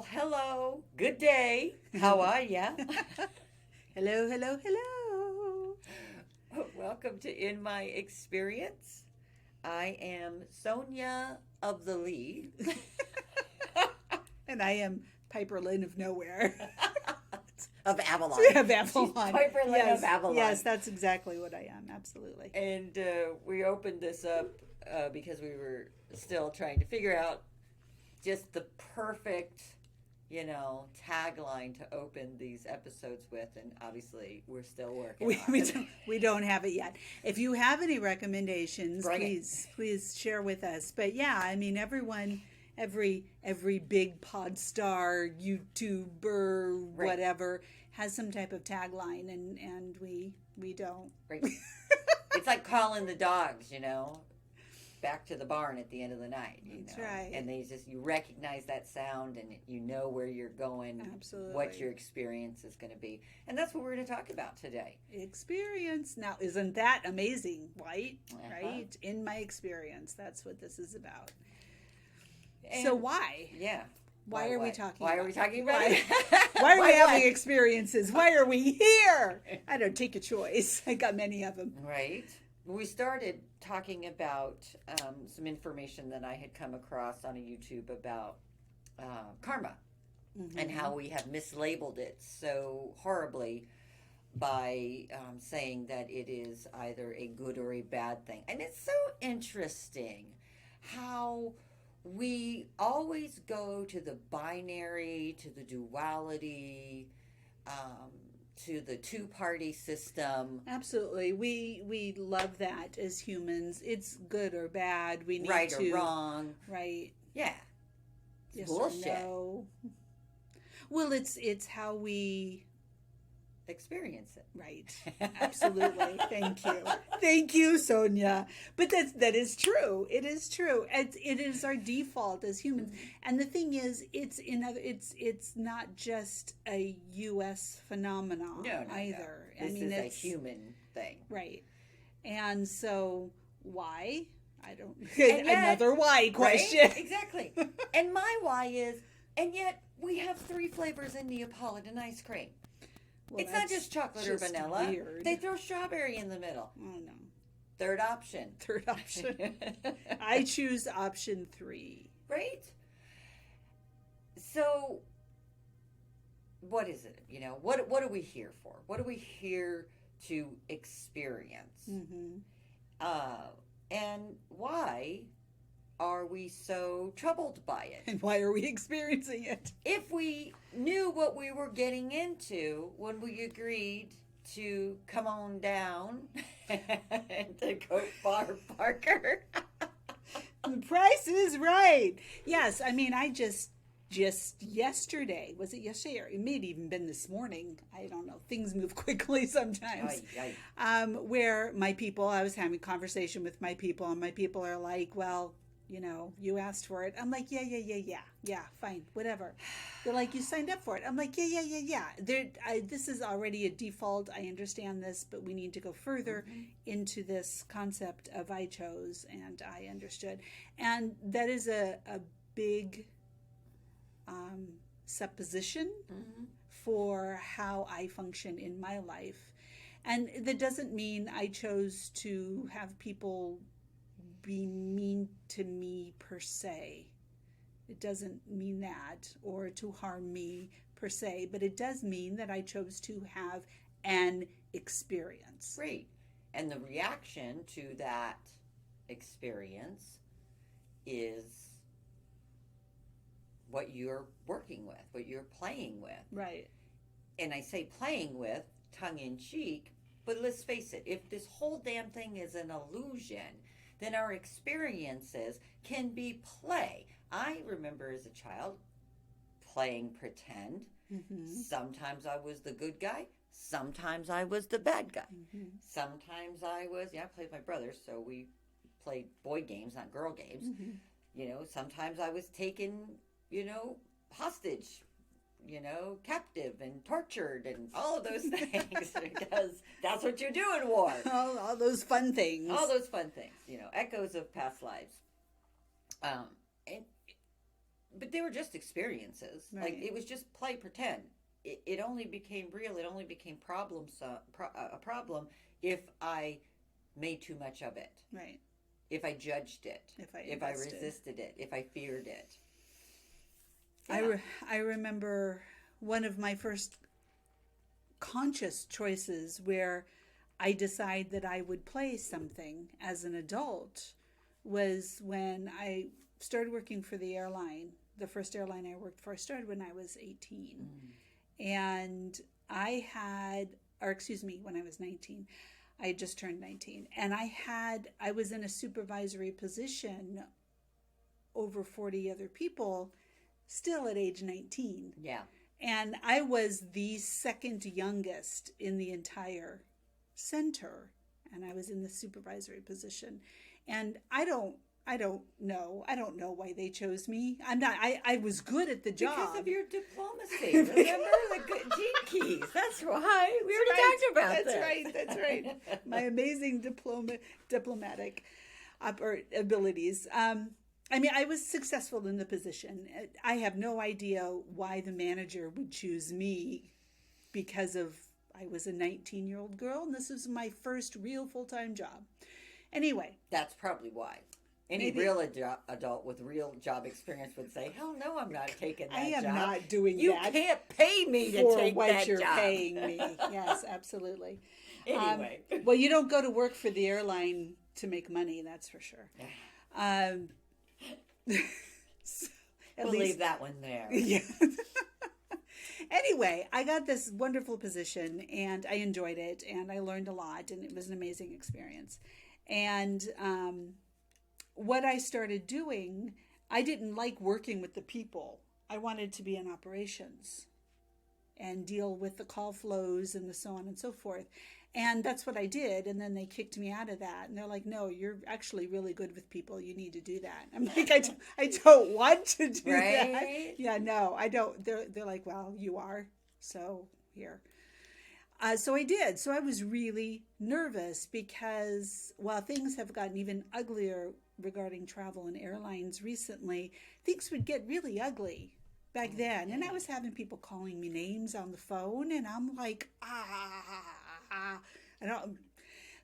Well, hello. Good day. How are ya? Hello, hello, hello. Welcome to In My Experience. I am Sonya of the Lee. And I am Piperlyne of nowhere. Of Avalon. Of Avalon. Piperlyne Yes, of Avalon. yes, that's exactly what I am. Absolutely. And we opened this up because we were still trying to figure out just the perfect, tagline to open these episodes with. And obviously, we're still working on it. We don't have it yet. If you have any recommendations, Bring it. please share with us. But yeah, I mean, every big pod star, YouTuber, Right. whatever, has some type of tagline, and we don't. Right. It's like calling the dogs, back to the barn at the end of the night. That's right. And you recognize that sound and you know where you're going, Absolutely. what your experience is going to be. And that's what we're going to talk about today. Experience. Now, isn't that amazing, right? Uh-huh. Right? In my experience, that's what this is about. And So why? Yeah. Why are we talking Why about are we talking it? about Why- it? Why are we having what? experiences? Why are we here? I don't take a choice. I got many of them. Right. We started talking about some information that I had come across on a YouTube about karma and how we have mislabeled it so horribly by saying that it is either a good or a bad thing. And it's so interesting how we always go to the binary, to the duality, to the two-party system. Absolutely. We love that as humans. It's good or bad. We need Right to or wrong. Right. Yeah. It's Yes bullshit. or no. Well, it's how we Experience it. right. Absolutely. Thank you, Sonia. But that is true. It is true. It is our default as humans. And the thing is, it's not just a U.S. phenomenon No. either. This I mean, is a it's human thing. right. And so why? I don't. And yet- Another why question. Right? Exactly. And my why is, and yet we have 3 flavors in Neapolitan ice cream. Well, It's not that's just chocolate or just vanilla. weird. They throw strawberry in the middle. Oh no. Third option. Third option. I choose option 3. Right? So, what is it? What are we here for? What are we here to experience? Mm-hmm. And why are we so troubled by it? And why are we experiencing it? If we knew what we were getting into when we agreed to come on down to Goat Bar Parker. The price is right. Yes, I mean, I just yesterday, was it yesterday or it may have even been this morning, I don't know, things move quickly sometimes, where I was having a conversation with my people, and my people are like, well, you asked for it. I'm like, yeah, fine, whatever. They're like, you signed up for it. I'm like, yeah. This is already a default. I understand this, but we need to go further into this concept of I chose and I understood. And that is a big supposition for how I function in my life. And that doesn't mean I chose to have people be mean to me per se. It doesn't mean that, or to harm me per se, but it does mean that I chose to have an experience. Great. And the reaction to that experience is what you're working with, what you're playing with. Right. And I say playing with, tongue in cheek, but let's face it, if this whole damn thing is an illusion, then our experiences can be play. I remember as a child playing pretend. Sometimes I was the good guy. Sometimes I was the bad guy. Sometimes I played with my brothers, so we played boy games, not girl games. Sometimes I was taken, hostage, captive and tortured and all of those things because that's what you do in war. All those fun things. All those fun things, echoes of past lives. But they were just experiences. Right. Like, it was just play pretend. It only became real. It only became a problem if I made too much of it. Right. If I judged it. If I resisted it. If I feared it. Yeah. I remember one of my first conscious choices where I decided that I would play something as an adult was when I started working for the airline. The first airline I worked for, I started when I was 18. And when I was 19. I had just turned 19. And I was in a supervisory position over 40 other people, still at age 19. Yeah. And I was the second youngest in the entire center. And I was in the supervisory position. And I don't know why they chose me. I was good at the job. Because of your diplomacy. Remember the good gene keys. That's why. We already talked about that. That's right. My amazing diplomatic abilities. I was successful in the position. I have no idea why the manager would choose me because I was a 19-year-old girl, and this was my first real full-time job. Anyway. That's probably why. Any real adult with real job experience would say, hell no, I'm not taking that job. I am not doing you that. You can't pay me to take what that you're job. paying me. Yes, absolutely. Anyway. Well, you don't go to work for the airline to make money, that's for sure. We'll leave that one there. Yeah. Anyway, I got this wonderful position, and I enjoyed it, and I learned a lot, and it was an amazing experience. And what I started doing, I didn't like working with the people. I wanted to be in operations and deal with the call flows and the so on and so forth. And that's what I did. And then they kicked me out of that. And they're like, no, you're actually really good with people. You need to do that. I'm like, I don't want to do that. Yeah, no, I don't. They're like, well, you are. So here. So I did. So I was really nervous because while things have gotten even uglier regarding travel and airlines recently, things would get really ugly back then. And I was having people calling me names on the phone, and I'm like,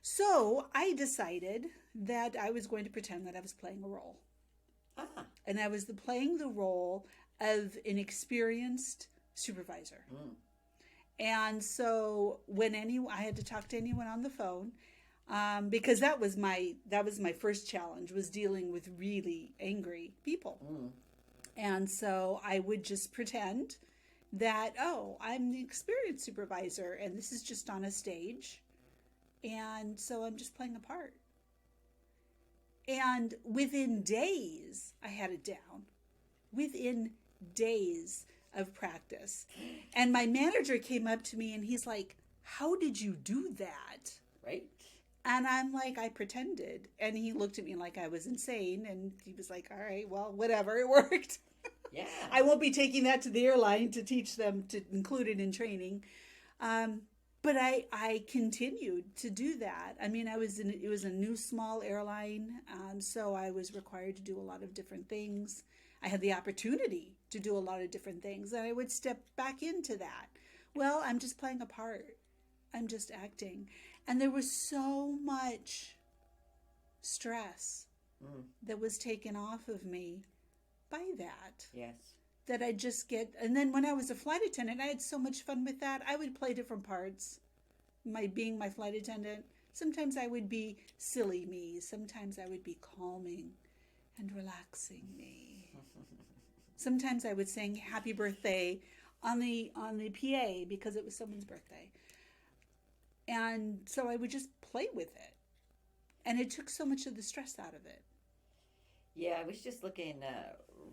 So I decided that I was going to pretend that I was playing a role. And I was playing the role of an experienced supervisor. And so when I had to talk to anyone on the phone, because that was my first challenge, was dealing with really angry people. And so I would just pretend that, I'm the experienced supervisor, and this is just on a stage, and so I'm just playing a part. And within days, I had it down. Within days of practice. And my manager came up to me and he's like, how did you do that? Right. And I'm like, I pretended. And he looked at me like I was insane. And he was like, all right, well, whatever, it worked. Yeah. I won't be taking that to the airline to teach them to include it in training. But I continued to do that. I mean, it was a new small airline. So I was required to do a lot of different things. I had the opportunity to do a lot of different things, and I would step back into that. Well, I'm just playing a part. I'm just acting. And there was so much stress that was taken off of me by that. Yes. That I just get, and then when I was a flight attendant, I had so much fun with that. I would play different parts. Being my flight attendant, sometimes I would be silly me. Sometimes I would be calming and relaxing me. Sometimes I would sing happy birthday on the PA because it was someone's birthday. And so I would just play with it. And it took so much of the stress out of it. Yeah, I was just looking,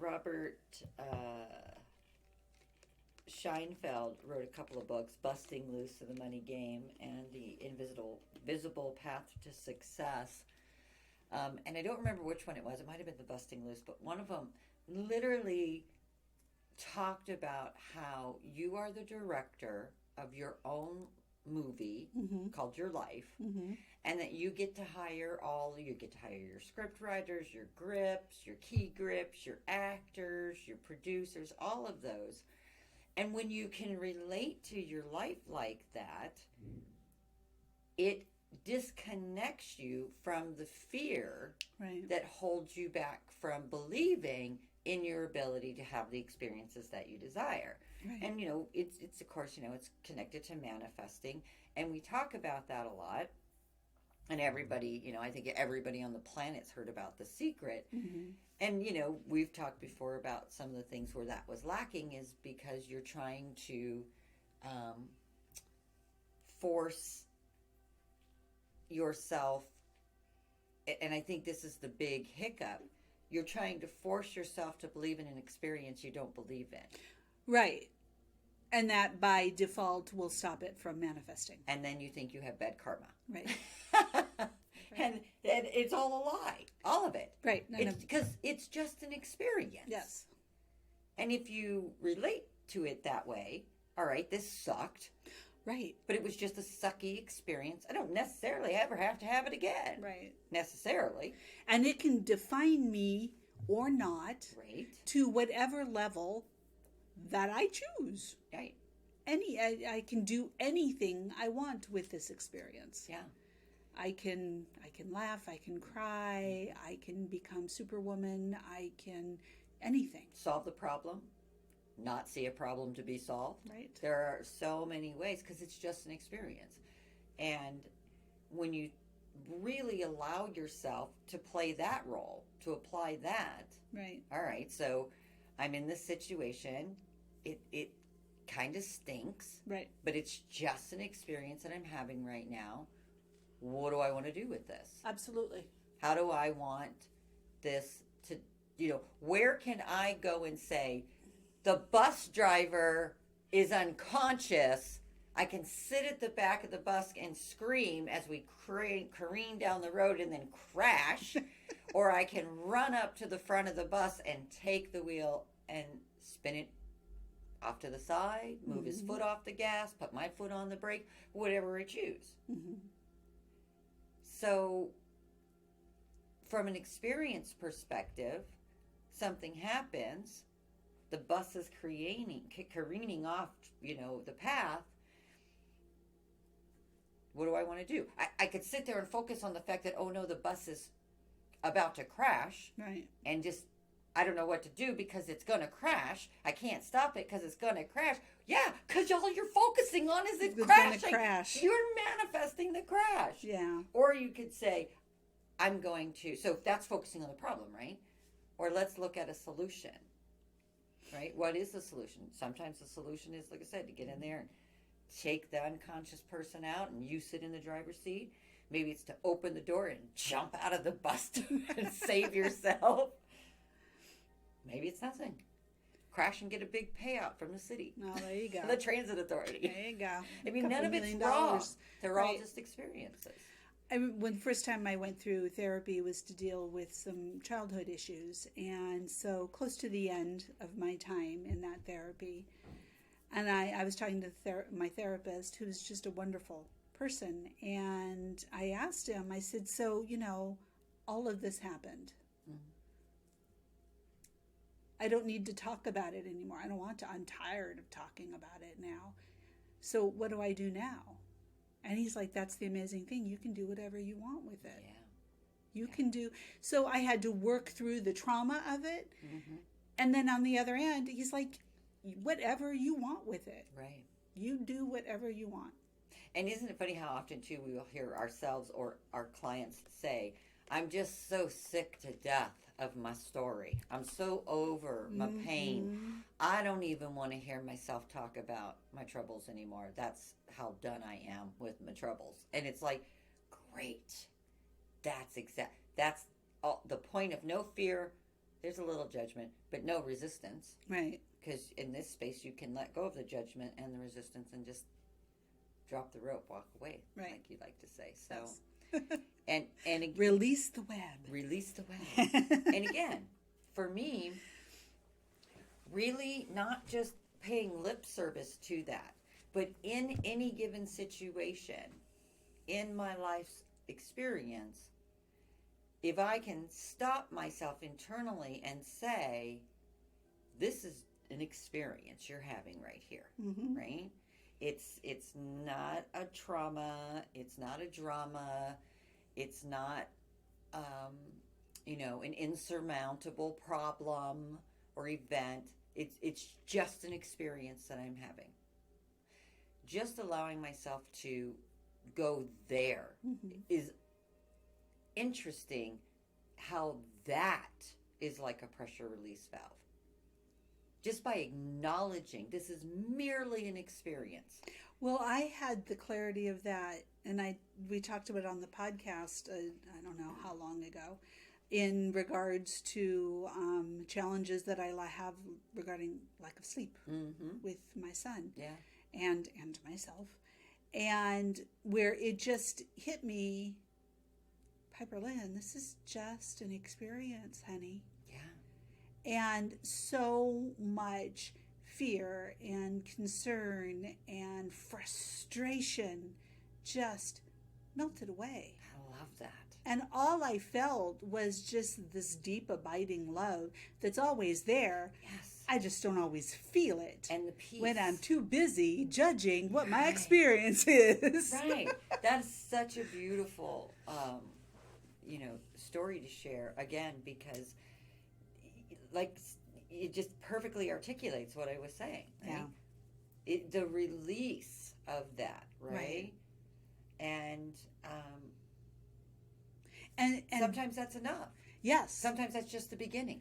Robert Scheinfeld wrote a couple of books, Busting Loose of the Money Game and The Invisible Path to Success. And I don't remember which one it was. It might have been the Busting Loose, but one of them literally talked about how you are the director of your own movie called Your Life, and that you get to hire your script writers, your grips, your key grips, your actors, your producers, all of those. And when you can relate to your life like that, it disconnects you from the fear that holds you back from believing in your ability to have the experiences that you desire. Right. And, it's of course, it's connected to manifesting. And we talk about that a lot. And everybody, I think everybody on the planet's heard about The Secret. And, we've talked before about some of the things where that was lacking is because you're trying to force yourself, and I think this is the big hiccup, you're trying to force yourself to believe in an experience you don't believe in. Right. And that by default will stop it from manifesting. And then you think you have bad karma. Right. And it's all a lie. All of it. Right. Because it's just an experience. Yes. And if you relate to it that way, all right, this sucked. Right. But it was just a sucky experience. I don't necessarily ever have to have it again. Right. Necessarily. And it can define me or not to whatever level that I choose. Right. I can do anything I want with this experience. Yeah. I can laugh, I can cry, I can become Superwoman, I can anything. Solve the problem. Not see a problem to be solved. Right. There are so many ways because it's just an experience. And when you really allow yourself to play that role, to apply that. Right. All right, so I'm in this situation. It kind of stinks. Right. But it's just an experience that I'm having right now. What do I want to do with this? Absolutely. How do I want this to, where can I go and say, the bus driver is unconscious. I can sit at the back of the bus and scream as we careen down the road and then crash. Or I can run up to the front of the bus and take the wheel and spin it off to the side, move his foot off the gas, put my foot on the brake, whatever I choose. So from an experience perspective, something happens. The bus is careening off, the path. What do I want to do? I could sit there and focus on the fact that, oh no, the bus is about to crash. Right. And just, I don't know what to do because it's going to crash. I can't stop it because it's going to crash. Yeah, because all you're focusing on is it's crashing. It's going to crash. You're manifesting the crash. Yeah. Or you could say, I'm going to, so that's focusing on the problem, right? Or let's look at a solution. Right? What is the solution? Sometimes the solution is, like I said, to get in there and take the unconscious person out and you sit in the driver's seat. Maybe it's to open the door and jump out of the bus and save yourself. Maybe it's nothing. Crash and get a big payout from the city. Oh, there you go. The transit authority. There you go. I mean, none of it's wrong. They're all just experiences. When the first time I went through therapy was to deal with some childhood issues, and so close to the end of my time in that therapy, and I was talking to my therapist, who's just a wonderful person, and I asked him, I said, so, all of this happened. I don't need to talk about it anymore. I don't want to. I'm tired of talking about it now. So what do I do now? And he's like, that's the amazing thing. You can do whatever you want with it. Yeah. You can do. So I had to work through the trauma of it. And then on the other end, he's like, whatever you want with it. Right. You do whatever you want. And isn't it funny how often, too, we will hear ourselves or our clients say, I'm just so sick to death of my story. I'm so over my pain. I don't even want to hear myself talk about my troubles anymore. That's how done I am with my troubles. And it's like, great. That's all, the point of no fear. There's a little judgment, but no resistance. Right. Because in this space, you can let go of the judgment and the resistance and just drop the rope, walk away, like you like to say. So, yes. and release the web. Release the web. And again, for me, really not just paying lip service to that, But in any given situation, in my life's experience, if I can stop myself internally and say, this is an experience you're having right here, right? It's not a trauma. It's not a drama. It's not, an insurmountable problem or event. It's just an experience that I'm having. Just allowing myself to go there is interesting. How that is like a pressure release valve. Just by acknowledging this is merely an experience. Well, I had the clarity of that, and we talked about it on the podcast, I don't know how long ago, in regards to challenges that I have regarding lack of sleep with my son and myself. And where it just hit me, Piperlyne, this is just an experience, honey. And so much fear and concern and frustration just melted away. I love that. And all I felt was just this deep, abiding love that's always there. Yes. I just don't always feel it. And the peace. When I'm too busy judging what my experience is. Right. That's such a beautiful, story to share, again, because it just perfectly articulates what I was saying. Right? Yeah. The release of that, right? And sometimes that's enough. Yes. Sometimes that's just the beginning.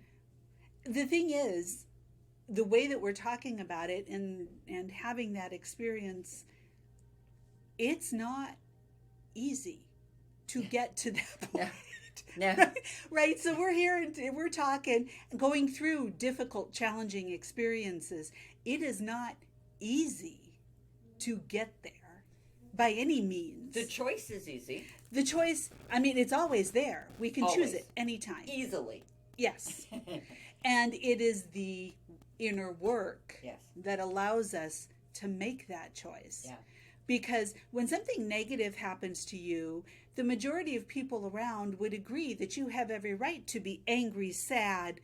The thing is, the way that we're talking about it and having that experience, it's not easy to get to that point. No. Right? So we're here and we're talking, going through difficult, challenging experiences. It is not easy to get there by any means. The choice is easy. The choice, it's always there. We can choose it anytime. Easily. Yes. And it is the inner work that allows us to make that choice. Yeah. Because when something negative happens to you, the majority of people around would agree that you have every right to be angry, sad,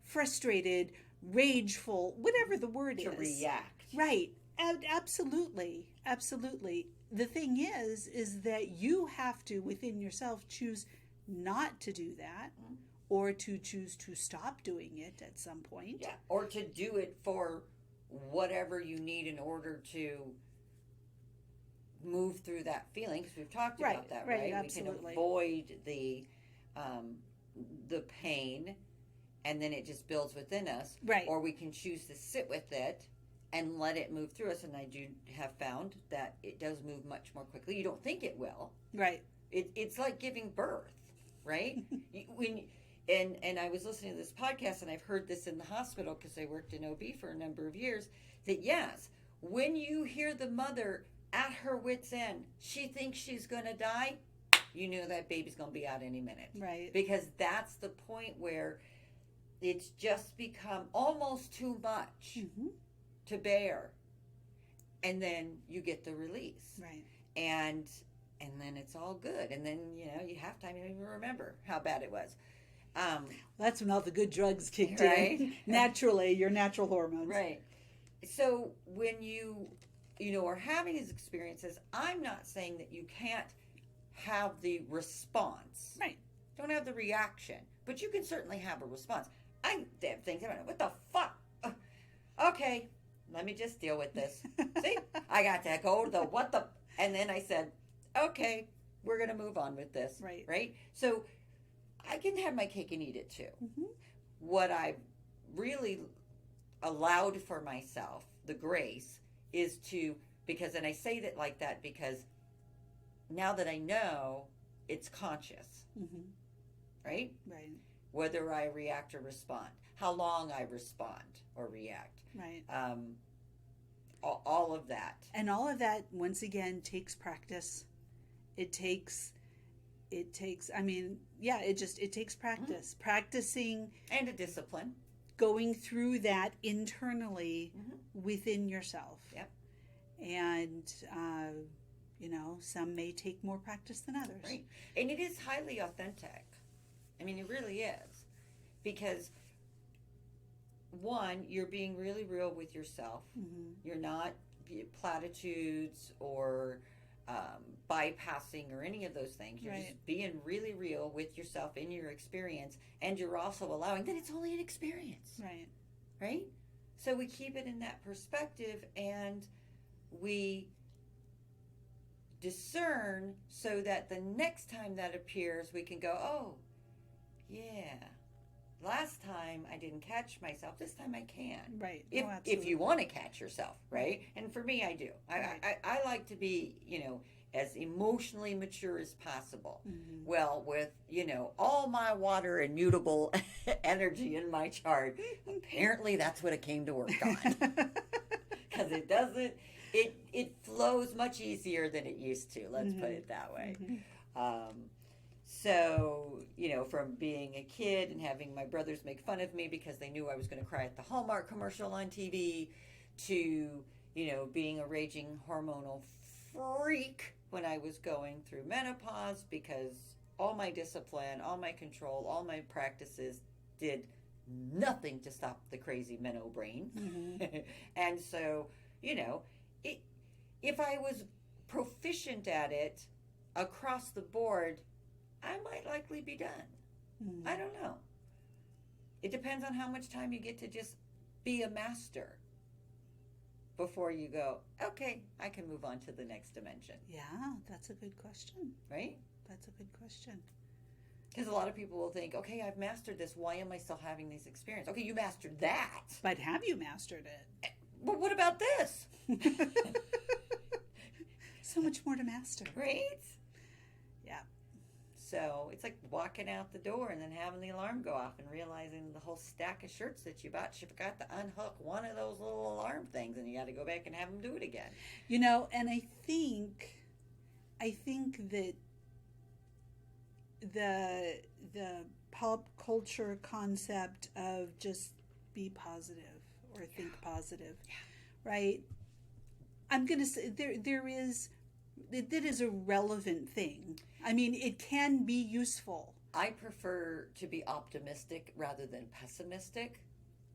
frustrated, rageful, whatever the word is. To react. Right. Absolutely. Absolutely. The thing is that you have to, within yourself, choose not to do that or to choose to stop doing it at some point. Yeah. Or to do it for whatever you need in order to move through that feeling, because we've talked about that, right? Absolutely. We can avoid the pain, and then it just builds within us. Right. Or we can choose to sit with it and let it move through us. And I do have found that it does move much more quickly. You don't think it will. Right. It's like giving birth, right? And I was listening to this podcast, and I've heard this in the hospital because I worked in OB for a number of years, that yes, when you hear the mother at her wit's end, she thinks she's going to die, you know that baby's going to be out any minute. Right. Because that's the point where it's just become almost too much to bear. And then you get the release. Right. And then it's all good. And then, you half time you don't even remember how bad it was. That's when all the good drugs kicked in. Naturally, your natural hormones. Right. So when you are having these experiences, I'm not saying that you can't have the response. Right. Don't have the reaction. But you can certainly have a response. I have things, what the fuck? Okay, let me just deal with this. See, I got to go to the what the, and then I said, okay, we're going to move on with this. Right. Right? So I can have my cake and eat it too. What I've really allowed for myself, the grace, is to, and I say that like that because now that I know, it's conscious. Right? Right. Whether I react or respond, how long I respond or react. Right. All of that. And all of that, once again, takes practice. It takes practice. Practicing. And a discipline. Going through that internally within yourself. Yep. And, some may take more practice than others. Right. And it is highly authentic. I mean, it really is. Because, one, you're being really real with yourself. Mm-hmm. You're not platitudes or bypassing or any of those things. You're just being really real with yourself in your experience. And you're also allowing that it's only an experience. Right. Right? So we keep it in that perspective, and we discern so that the next time that appears, we can go, oh, yeah, last time I didn't catch myself, this time I can. Right. If you want to catch yourself, right? And for me, I do. I like to be, as emotionally mature as possible. Mm-hmm. Well, with, all my water and mutable energy in my chart, apparently that's what it came to work on. Because it flows much easier than it used to. Let's put it that way. Mm-hmm. So, from being a kid and having my brothers make fun of me because they knew I was going to cry at the Hallmark commercial on TV, to, being a raging hormonal freak when I was going through menopause because all my discipline, all my control, all my practices did nothing to stop the crazy menno brain. Mm-hmm. And so, if I was proficient at it across the board, I might likely be done. Mm-hmm. I don't know. It depends on how much time you get to just be a master before you go, okay, I can move on to the next dimension. Yeah, that's a good question. Right? That's a good question. Because a lot of people will think, okay, I've mastered this. Why am I still having these experiences? Okay, you mastered that. But have you mastered it? But what about this? So much more to master. Right? Yeah. So it's like walking out the door and then having the alarm go off and realizing the whole stack of shirts that you bought, you forgot to unhook one of those little alarm things, and you got to go back and have them do it again. And I think that the pop culture concept of just be positive or think positive, right? I'm going to say that is a relevant thing. I mean, it can be useful. I prefer to be optimistic rather than pessimistic.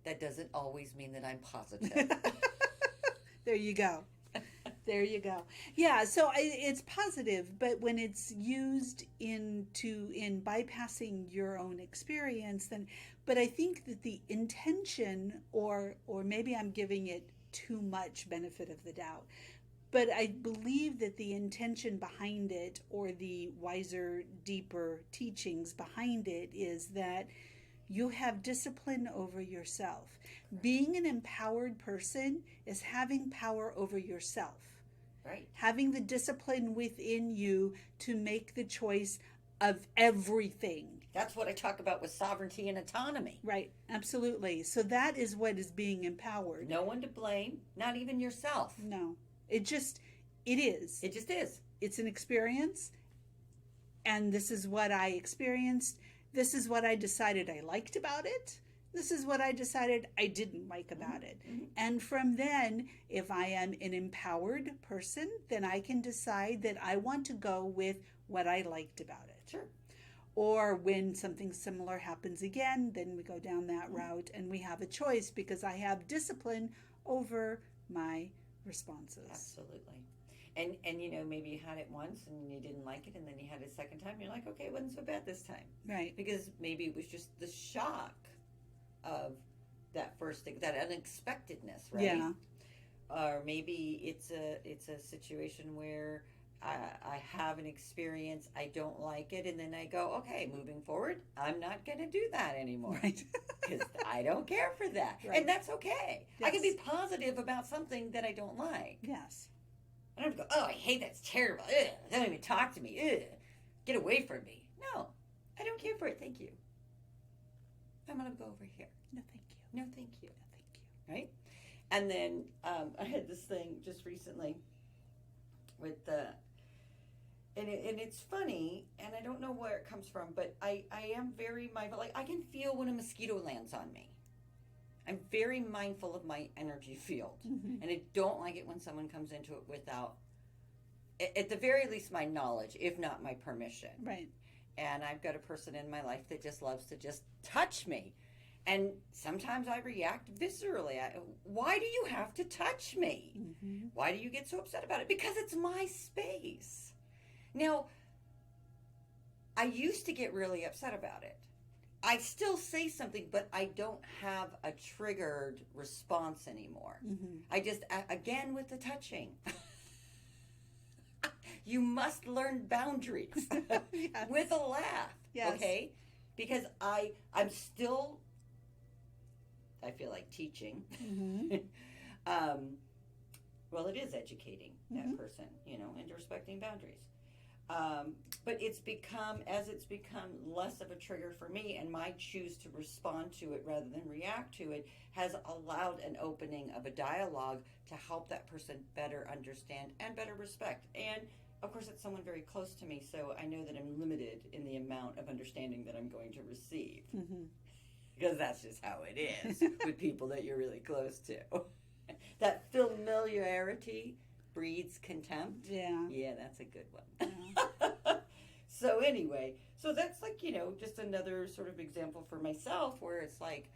That doesn't always mean that I'm positive. There you go. There you go. Yeah, so it's positive, but when it's used in bypassing your own experience, then, but I think that the intention, or maybe I'm giving it too much benefit of the doubt, but I believe that the intention behind it, or the wiser, deeper teachings behind it, is that you have discipline over yourself. Being an empowered person is having power over yourself. Right. Having the discipline within you to make the choice of everything. That's what I talk about with sovereignty and autonomy. Right, absolutely. So that is what is being empowered. No one to blame, not even yourself. No. It is. It just is. It's an experience, and this is what I experienced. This is what I decided I liked about it. This is what I decided I didn't like about it. Mm-hmm. And from then, if I am an empowered person, then I can decide that I want to go with what I liked about it. Sure. Or when something similar happens again, then we go down that route, and we have a choice because I have discipline over my responses. Absolutely. And maybe you had it once and you didn't like it, and then you had it a second time, and you're like, okay, it wasn't so bad this time. Right. Because maybe it was just the shock of that first thing, that unexpectedness, right? Yeah. Or maybe it's a situation where I have an experience, I don't like it, and then I go, okay, moving forward, I'm not going to do that anymore. Right. Because I don't care for that. Right. And that's okay. Yes. I can be positive about something that I don't like. Yes. I don't have to go, oh, I hate that. It's terrible. Ugh, don't even talk to me. Ugh, get away from me. No, I don't care for it. Thank you. I'm going to go over here. No, thank you. No, thank you. No, thank you. Right? And then I had this thing just recently with the, and it's funny, and I don't know where it comes from, but I am very mindful. Like, I can feel when a mosquito lands on me. I'm very mindful of my energy field. Mm-hmm. And I don't like it when someone comes into it without, at the very least, my knowledge, if not my permission. Right. And I've got a person in my life that just loves to just touch me. And sometimes I react viscerally. Why do you have to touch me? Mm-hmm. Why do you get so upset about it? Because it's my space. Now, I used to get really upset about it. I still say something, but I don't have a triggered response anymore. Mm-hmm. I just, again with the touching, you must learn boundaries Yes. with a laugh, Yes. okay? Because I'm still, I feel like teaching. Mm-hmm. Well, it is educating that Mhm. person, and respecting boundaries. But it's become less of a trigger for me, and my choose to respond to it rather than react to it has allowed an opening of a dialogue to help that person better understand and better respect. And of course, it's someone very close to me, so I know that I'm limited in the amount of understanding that I'm going to receive. Mm-hmm. Because that's just how it is with people that you're really close to. That familiarity breeds contempt. Yeah. Yeah, that's a good one. Yeah. So anyway, so that's like, just another sort of example for myself where it's like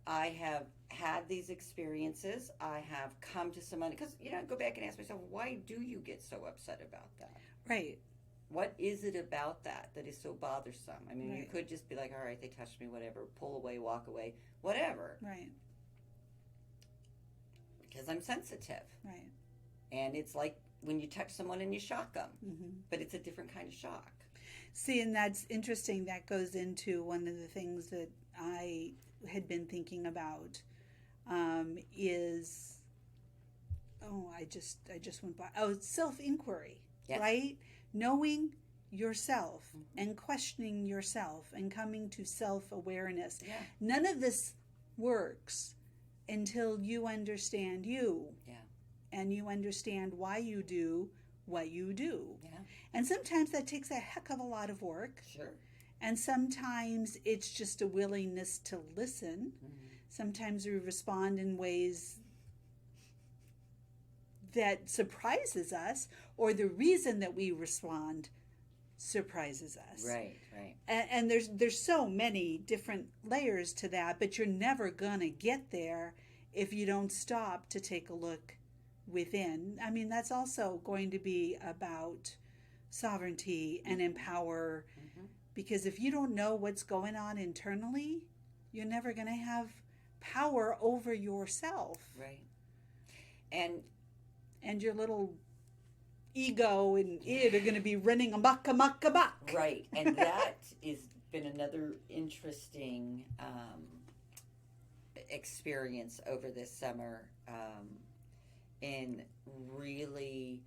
I have had these experiences. I have come to someone, because, I go back and ask myself, why do you get so upset about that? Right. What is it about that is so bothersome? I mean, you Right. could just be like, all right, they touched me, whatever, pull away, walk away, whatever. Right. Because I'm sensitive. Right. And it's like when you touch someone and you shock them, Mm-hmm. but it's a different kind of shock. See, and that's interesting. That goes into one of the things that I had been thinking about is, I just went by. Oh, self-inquiry, Yes. right? Knowing yourself Mm-hmm. and questioning yourself and coming to self-awareness. Yeah. None of this works until you understand you. Yeah. And you understand why you do what you do. Yeah. And sometimes that takes a heck of a lot of work. Sure. And sometimes it's just a willingness to listen. Mm-hmm. Sometimes we respond in ways that surprises us, or the reason that we respond surprises us. Right, right. And there's so many different layers to that, but you're never gonna get there if you don't stop to take a look within. I mean, that's also going to be about sovereignty and empower, Mm-hmm. because if you don't know what's going on internally, you're never going to have power over yourself. Right. And your little ego and it are going to be running amok, amok, amok. right. And that has been another interesting experience over this summer, in really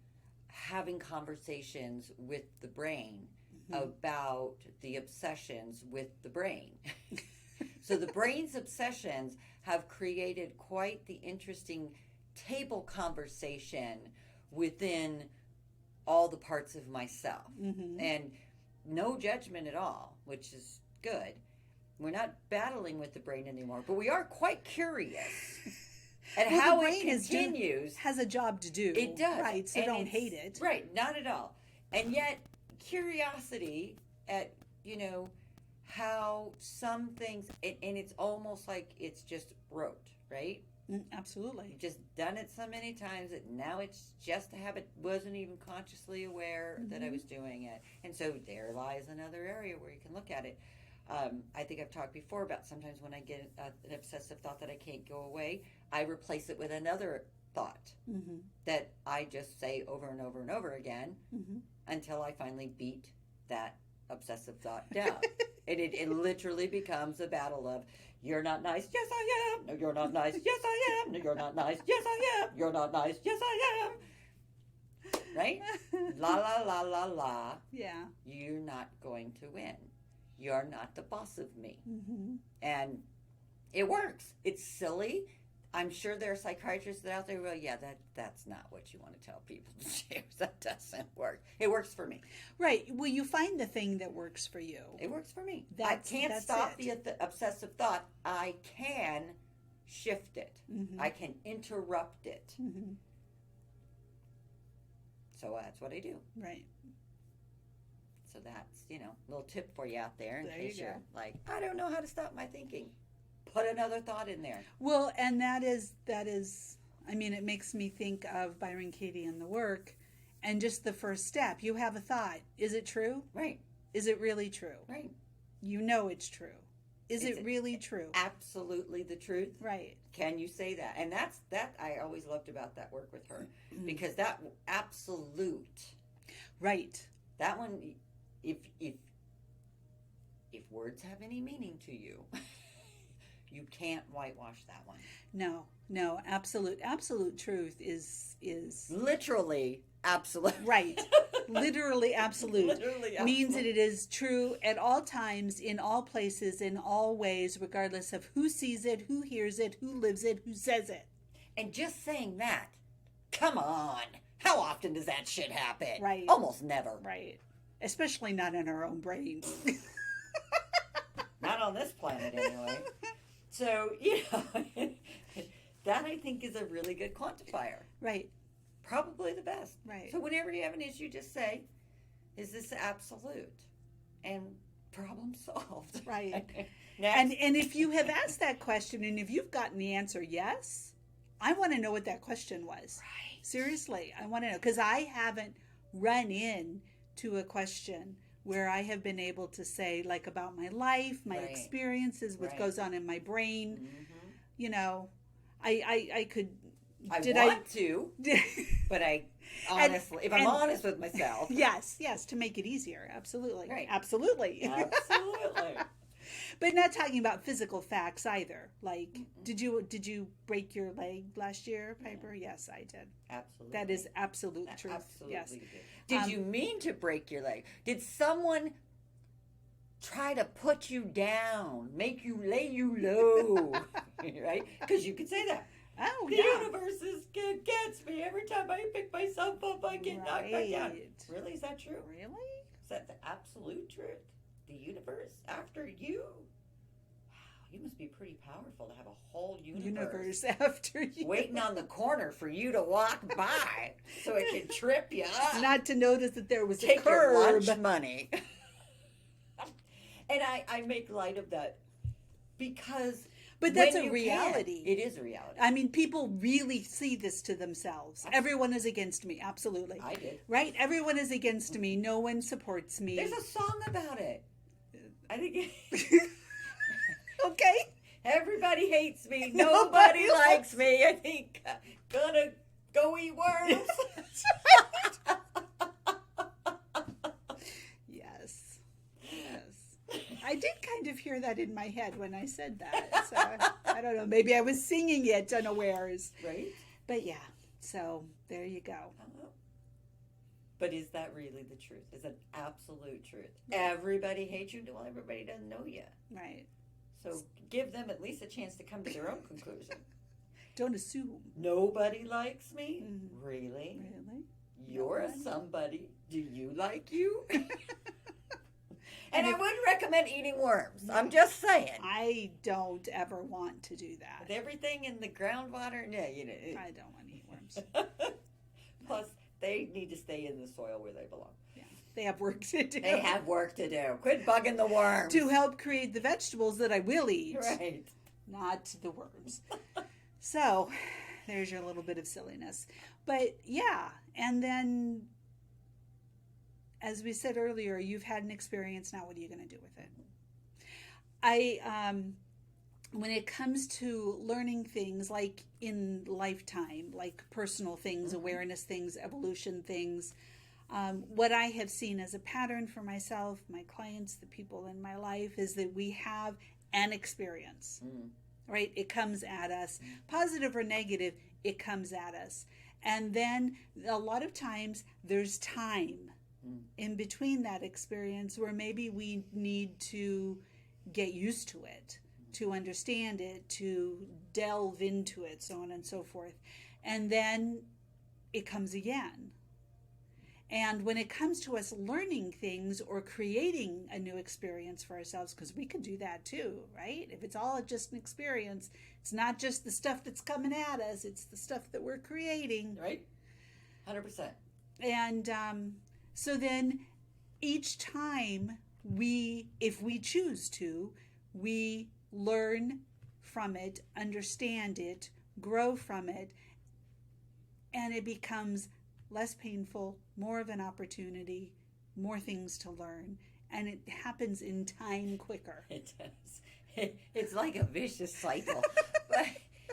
having conversations with the brain about the obsessions with the brain. So the brain's obsessions have created quite the interesting table conversation within all the parts of myself. Mm-hmm. And no judgment at all, which is good. We're not battling with the brain anymore, but we are quite curious at Well, how the it brain continues. has a job to do. It does. Right, so And don't it's- hate it. Right, not at all. And yet, curiosity at, how some things, and it's almost like it's just rote, right? Absolutely. You've just done it so many times that now it's just a habit. Wasn't even consciously aware that I was doing it. And so there lies another area where you can look at it. I think I've talked before about sometimes when I get an obsessive thought that I can't go away, I replace it with another thought Mm-hmm. that I just say over and over and over again Mm-hmm. until I finally beat that obsessive thought down. And it literally becomes a battle of, you're not nice, yes I am. No, you're not nice, yes I am. No, you're not nice, yes I am. You're not nice, yes I am. Right? La la la la la. Yeah. You're not going to win. You're not the boss of me. Mm-hmm. And it works. It's silly. I'm sure there are psychiatrists out there who go, yeah, that's not what you want to tell people to do. That doesn't work. It works for me. Right. Well, you find the thing that works for you. It works for me. That's I can't that's stop it. the obsessive thought. I can shift it. Mm-hmm. I can interrupt it. Mm-hmm. So that's what I do. Right. So that's, a little tip for you out there in There case you you're go. like, I don't know how to stop my thinking. Put another thought in there. Well, and that is, I mean, it makes me think of Byron Katie and the work, and just the first step. You have a thought. Is it true? Right. Is it really true? Right. You know it's true. Is it really true? Absolutely the truth. Right. Can you say that? And that's I always loved about that work with her, because that absolute. Right. That one, if words have any meaning to you, you can't whitewash that one. No, absolute truth is Literally absolute. right. Literally absolute. Literally absolute. Means that it is true at all times, in all places, in all ways, regardless of who sees it, who hears it, who lives it, who says it. And just saying that, come on. How often does that shit happen? Right. Almost never. Right. Especially not in our own brains. Not on this planet, anyway. So, that I think is a really good quantifier. Right. Probably the best. Right. So whenever you have an issue, just say, is this absolute? And problem solved. Right. Next. And if you have asked that question and if you've gotten the answer yes, I want to know what that question was. Right. Seriously, I want to know, because I haven't run in to a question where I have been able to say, like, about my life, my Right. experiences, what Right. goes on in my brain. Mm-hmm. I could. I did want to, but I honestly, if I'm honest with myself. Yes, to make it easier. Absolutely. Right. Absolutely. Absolutely. But not talking about physical facts either. Like, did you break your leg last year, Piper? Yeah. Yes, I did. Absolutely. That is absolute truth. Absolutely. Yes. Did you mean to break your leg? Did someone try to put you down, lay you low, right? Because you could say that. Oh, The yeah. universe gets me every time I pick myself up. I get knocked back down. Really, is that true? Really? Is that the absolute truth? The universe after you? Wow, you must be pretty powerful to have a whole universe After you. waiting on the corner for you to walk by so it can trip you up. Not to notice that there was Take a curb. your lunch money. And I make light of that because. But that's when a you reality. It is a reality. I mean, people really see this to themselves. Everyone is against me. Absolutely. I did. Right? Everyone is against me. No one supports me. There's a song about it. I think Okay. everybody hates me. Nobody likes me. I think gonna go eat worms. Yes. I did kind of hear that in my head when I said that. So I don't know. Maybe I was singing it unawares. Right? But yeah. So there you go. But is that really the truth? Is an absolute truth? Everybody hates you. Well, everybody doesn't know you. Right. So give them at least a chance to come to their own conclusion. Don't assume. Nobody likes me? Mhm. Really? Really? You're Nobody? a somebody. Do you like you? And I wouldn't recommend eating worms. I'm just saying. I don't ever want to do that. With everything in the groundwater, I don't want to eat worms. Plus, they need to stay in the soil where they belong. Yeah. They have work to do. They have work to do. Quit bugging the worms. To help create the vegetables that I will eat. Right. Not the worms. So, there's your little bit of silliness. But yeah, and then, as we said earlier, you've had an experience. Now, what are you going to do with it? When it comes to learning things like in lifetime, like personal things, awareness things, evolution things, what I have seen as a pattern for myself, my clients, the people in my life, is that we have an experience, right? It comes at us, positive or negative, it comes at us. And then a lot of times there's time in between that experience where maybe we need to get used to it. to understand it, to delve into it, so on and so forth. And then it comes again. And when it comes to us learning things or creating a new experience for ourselves, because we could do that too, right? If it's all just an experience, it's not just the stuff that's coming at us, it's the stuff that we're creating. Right? 100%. And so then each time if we choose to, we learn from it, understand it, grow from it, and it becomes less painful, more of an opportunity, more things to learn, and it happens in time quicker. It does. It's like a vicious cycle. But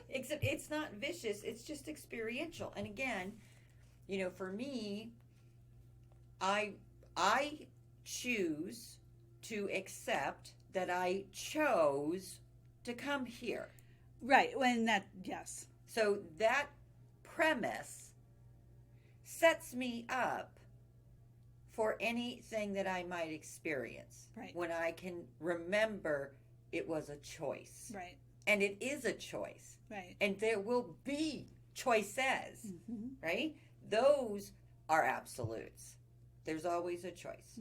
except it's not vicious, it's just experiential. And again, for me, I choose to accept that I chose to come here. Right, yes. So that premise sets me up for anything that I might experience. Right. When I can remember it was a choice. Right. And it is a choice. Right. And there will be choices, right? Those are absolutes. There's always a choice.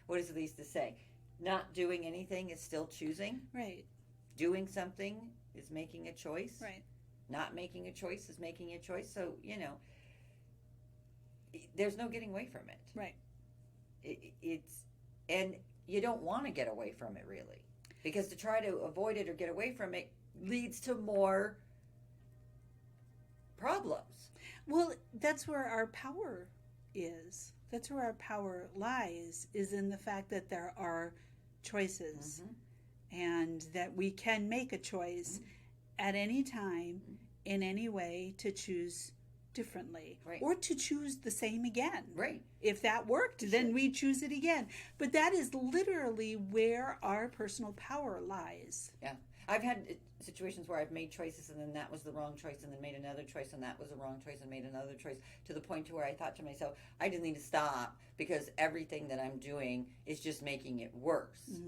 What does it used to say? Not doing anything is still choosing. Right. Doing something is making a choice. Right. Not making a choice is making a choice. So, there's no getting away from it. Right. And you don't want to get away from it, really. Because to try to avoid it or get away from it leads to more problems. Well, that's where our power is. That's where our power lies, is in the fact that there are choices and that we can make a choice at any time, in any way, to choose differently, right, or to choose the same again. Right. If that worked, then we choose it again. But that is literally where our personal power lies. Yeah. I've had situations where I've made choices and then that was the wrong choice and then made another choice and that was the wrong choice and made another choice, to the point to where I thought to myself, I just need to stop because everything that I'm doing is just making it worse.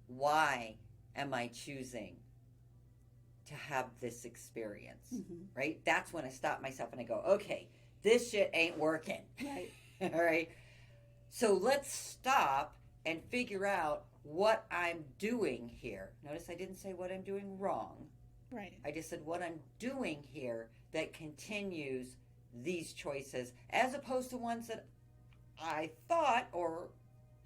Why am I choosing to have this experience? Right? That's when I stop myself and I go, okay, this shit ain't working. Right. All right. So let's stop and figure out what I'm doing here. Notice I didn't say what I'm doing wrong. Right. I just said what I'm doing here that continues these choices, as opposed to ones that I thought or,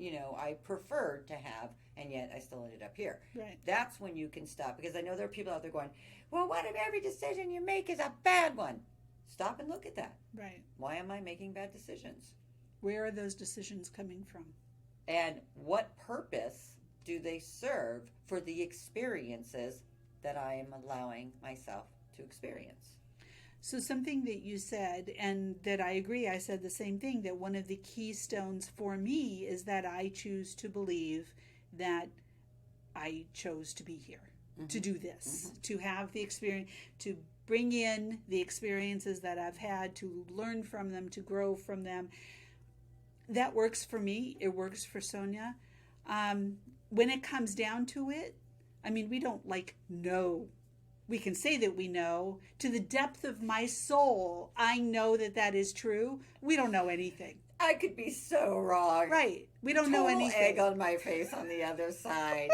I preferred to have, and yet I still ended up here. Right. That's when you can stop, because I know there are people out there going, well, what if every decision you make is a bad one? Stop and look at that. Right. Why am I making bad decisions? Where are those decisions coming from? And what purpose do they serve for the experiences that I am allowing myself to experience? So something that you said, and that I agree, I said the same thing, that one of the keystones for me is that I choose to believe that I chose to be here, to do this, to have the experience, to bring in the experiences that I've had, to learn from them, to grow from them. That works for me. It works for Sonya. When it comes down to it, we don't know. We can say that we know. To the depth of my soul, I know that is true. We don't know anything. I could be so wrong. Right. We don't know anything. Egg on my face on the other side.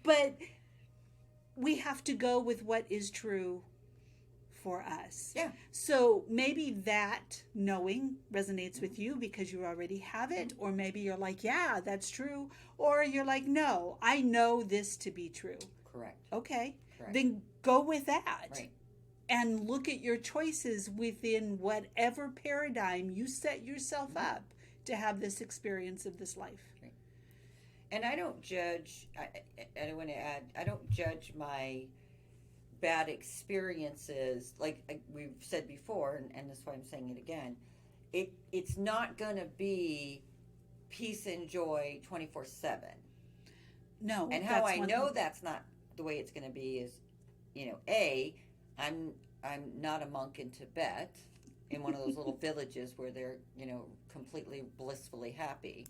But we have to go with what is true for us. Yeah. So maybe that knowing resonates with you because you already have it, or maybe you're like, yeah, that's true, or you're like, no, I know this to be true. Correct. Okay. Correct. Then go with that. Right. And look at your choices within whatever paradigm you set yourself up to have this experience of this life. Right. And I don't judge, I want to add, I don't judge my bad experiences, like we've said before, and that's why I'm saying it again. It's not going to be peace and joy 24/7. No. And how I know that's not the way it's going to be is, I'm not a monk in Tibet, in one of those little villages where they're, completely blissfully happy.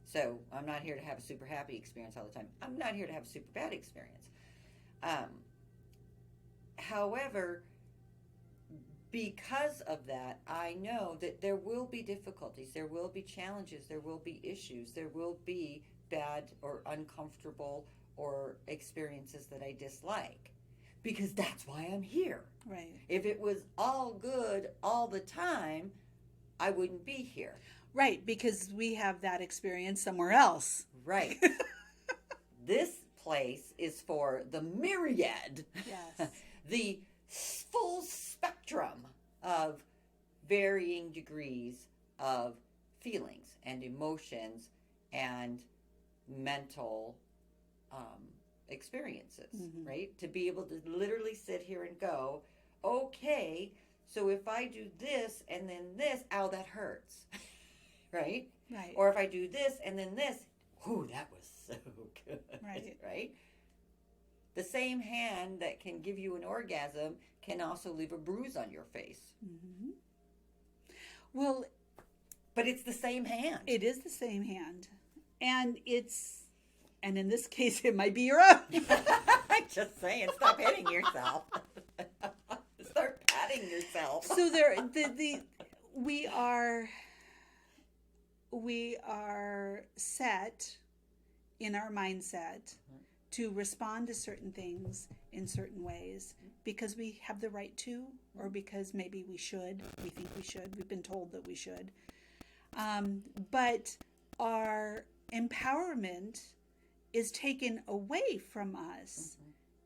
So I'm not here to have a super happy experience all the time. I'm not here to have a super bad experience. However, because of that, I know that there will be difficulties, there will be challenges, there will be issues, there will be bad or uncomfortable or experiences that I dislike, because that's why I'm here. Right. If it was all good all the time, I wouldn't be here. Right, because we have that experience somewhere else. Right. This place is for the myriad, Yes. the full spectrum of varying degrees of feelings and emotions and mental experiences, right? To be able to literally sit here and go, okay, so if I do this and then this, ow, that hurts, right? Right. Or if I do this and then this, whoo, that was so good, Right. right? The same hand that can give you an orgasm can also leave a bruise on your face. Mm-hmm. Well, but it's the same hand. It is the same hand. And in this case, it might be your own. Just saying, stop hitting yourself. Start patting yourself. So we are set in our mindset to respond to certain things in certain ways because we have the right to, or because maybe we should. We think we should. We've been told that we should. But our empowerment is taken away from us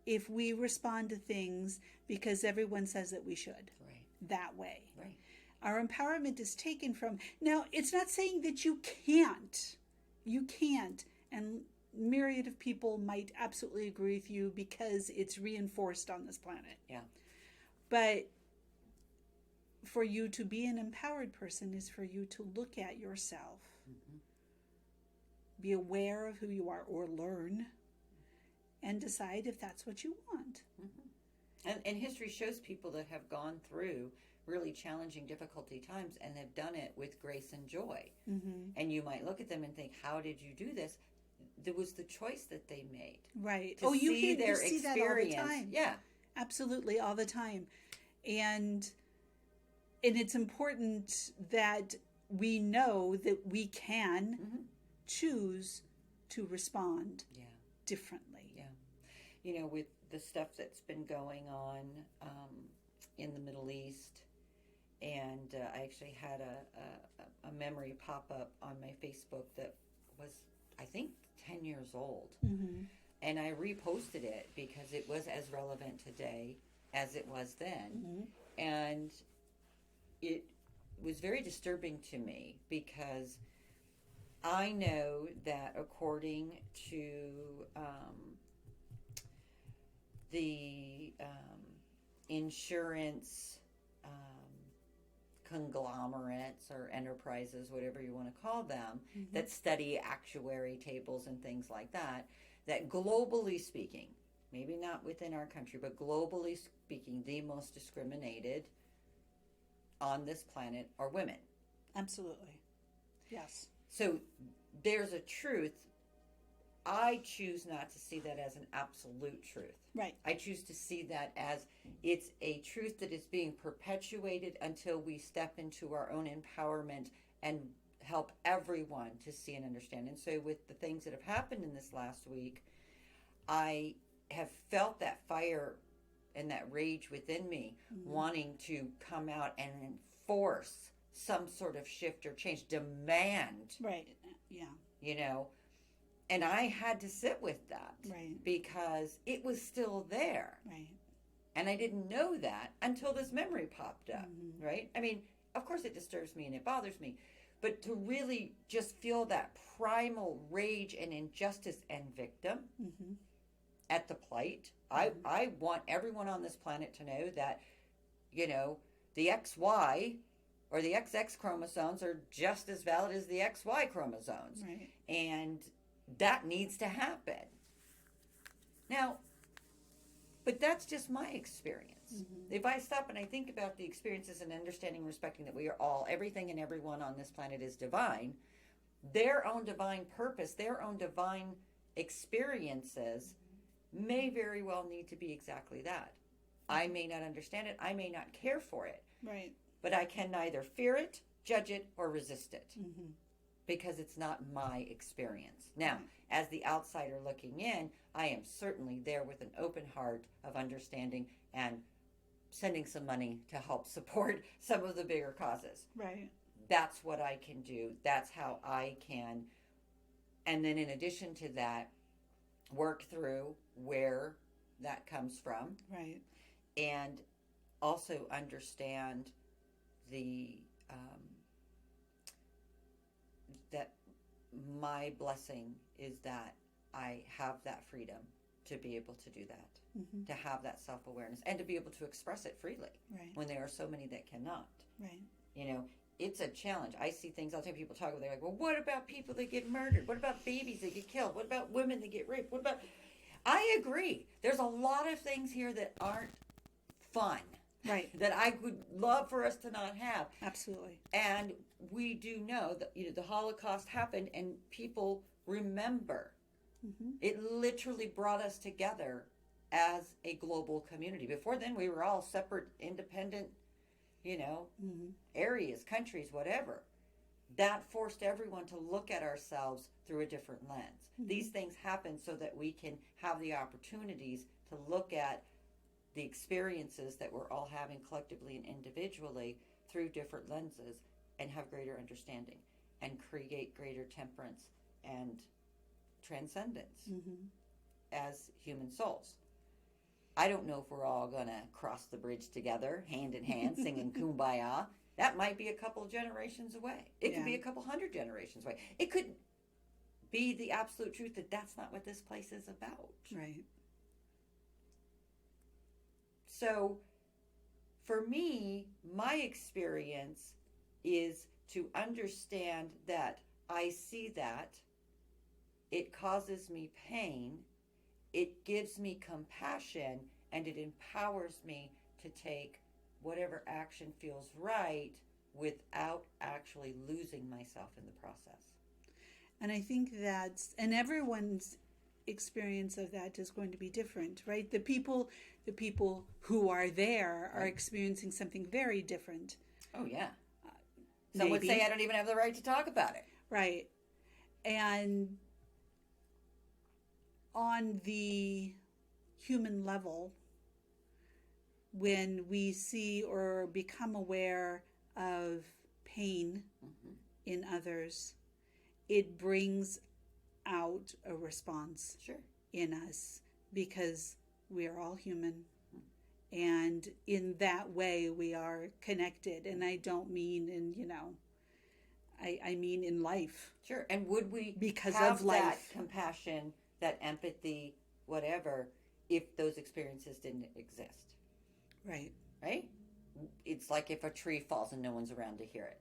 if we respond to things because everyone says that we should. Right. That way. Right. Our empowerment is taken from. Now, it's not saying that you can't. You can't. And myriad of people might absolutely agree with you because it's reinforced on this planet. Yeah. But for you to be an empowered person is for you to look at yourself, be aware of who you are, or learn, and decide if that's what you want. And history shows people that have gone through really challenging, difficulty times and have done it with grace and joy. And you might look at them and think, how did you do this? There was the choice that they made. Right. To you see their see experience. that all the time. Yeah. Absolutely, all the time. And it's important that we know that we can choose to respond differently. Yeah. You know, with the stuff that's been going on in the Middle East, and I actually had a memory pop up on my Facebook that was, I think, 10 years old. And I reposted it because it was as relevant today as it was then. And it was very disturbing to me because I know that according to the insurance conglomerates or enterprises, whatever you want to call them, that study actuary tables and things like that, that globally speaking, maybe not within our country, but globally speaking, the most discriminated on this planet are women. Absolutely. Yes. So there's a truth. I choose not to see that as an absolute truth. Right. I choose to see that as it's a truth that is being perpetuated until we step into our own empowerment and help everyone to see and understand. And so with the things that have happened in this last week, I have felt that fire and that rage within me wanting to come out and enforce some sort of shift or change, demand. Right. Yeah. You know, and I had to sit with that. Right. Because it was still there. Right. And I didn't know that until this memory popped up. Right? I mean, of course it disturbs me and it bothers me. But to really just feel that primal rage and injustice and victim at the plight, I want everyone on this planet to know that, you know, the XY or the XX chromosomes are just as valid as the XY chromosomes. Right. And that needs to happen. Now, but that's just my experience. If I stop and I think about the experiences and understanding and respecting that we are all, everything and everyone on this planet is divine, their own divine purpose, their own divine experiences may very well need to be exactly that. I may not understand it. I may not care for it. Right. But I can neither fear it, judge it, or resist it. Mm-hmm. Because it's not my experience. Now, as the outsider looking in, I am certainly there with an open heart of understanding and sending some money to help support some of the bigger causes. Right. That's what I can do. That's how I can. And then in addition to that, work through where that comes from. Right. And also understand that my blessing is that I have that freedom to be able to do that, to have that self-awareness, and to be able to express it freely. Right. When there are so many that cannot. Right. You know, it's a challenge. I see things all the time. People talk about, they're like, well, what about people that get murdered? What about babies that get killed? What about women that get raped? What about... I agree. There's a lot of things here that aren't fun. Right. That I would love for us to not have. Absolutely. And we do know that the Holocaust happened and people remember. Mm-hmm. It literally brought us together as a global community. Before then, we were all separate, independent, areas, countries, whatever. That forced everyone to look at ourselves through a different lens. Mm-hmm. These things happen so that we can have the opportunities to look at the experiences that we're all having collectively and individually through different lenses and have greater understanding and create greater temperance and transcendence as human souls. I don't know if we're all going to cross the bridge together, hand in hand, singing Kumbaya. That might be a couple of generations away. It could be a couple hundred generations away. It could be the absolute truth that that's not what this place is about. Right. So, for me, my experience is to understand that I see that, it causes me pain, it gives me compassion, and it empowers me to take whatever action feels right without actually losing myself in the process. And I think and everyone's experience of that is going to be different, right? The people who are there are experiencing something very different. Oh, yeah. Some would say I don't even have the right to talk about it. Right. And on the human level, when we see or become aware of pain in others, it brings out a response in us because we are all human. And in that way, we are connected. And I don't mean I mean in life. Sure. And would we because have of life, that compassion, that empathy, whatever, if those experiences didn't exist? Right. Right? It's like if a tree falls and no one's around to hear it.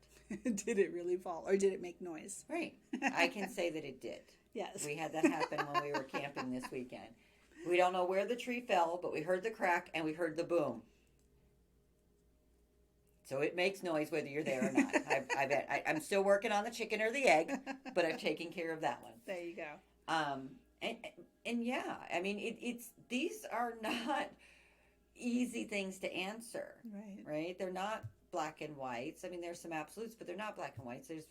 Did it really fall? Or did it make noise? Right. I can say that it did. Yes. We had that happen when we were camping this weekend. We don't know where the tree fell, but we heard the crack and we heard the boom. So it makes noise whether you're there or not. I'm still working on the chicken or the egg, but I've taken care of that one. There you go. And yeah, I mean, these are not easy things to answer. Right? They're not black and whites. I mean, there's some absolutes, but they're not black and whites. There's,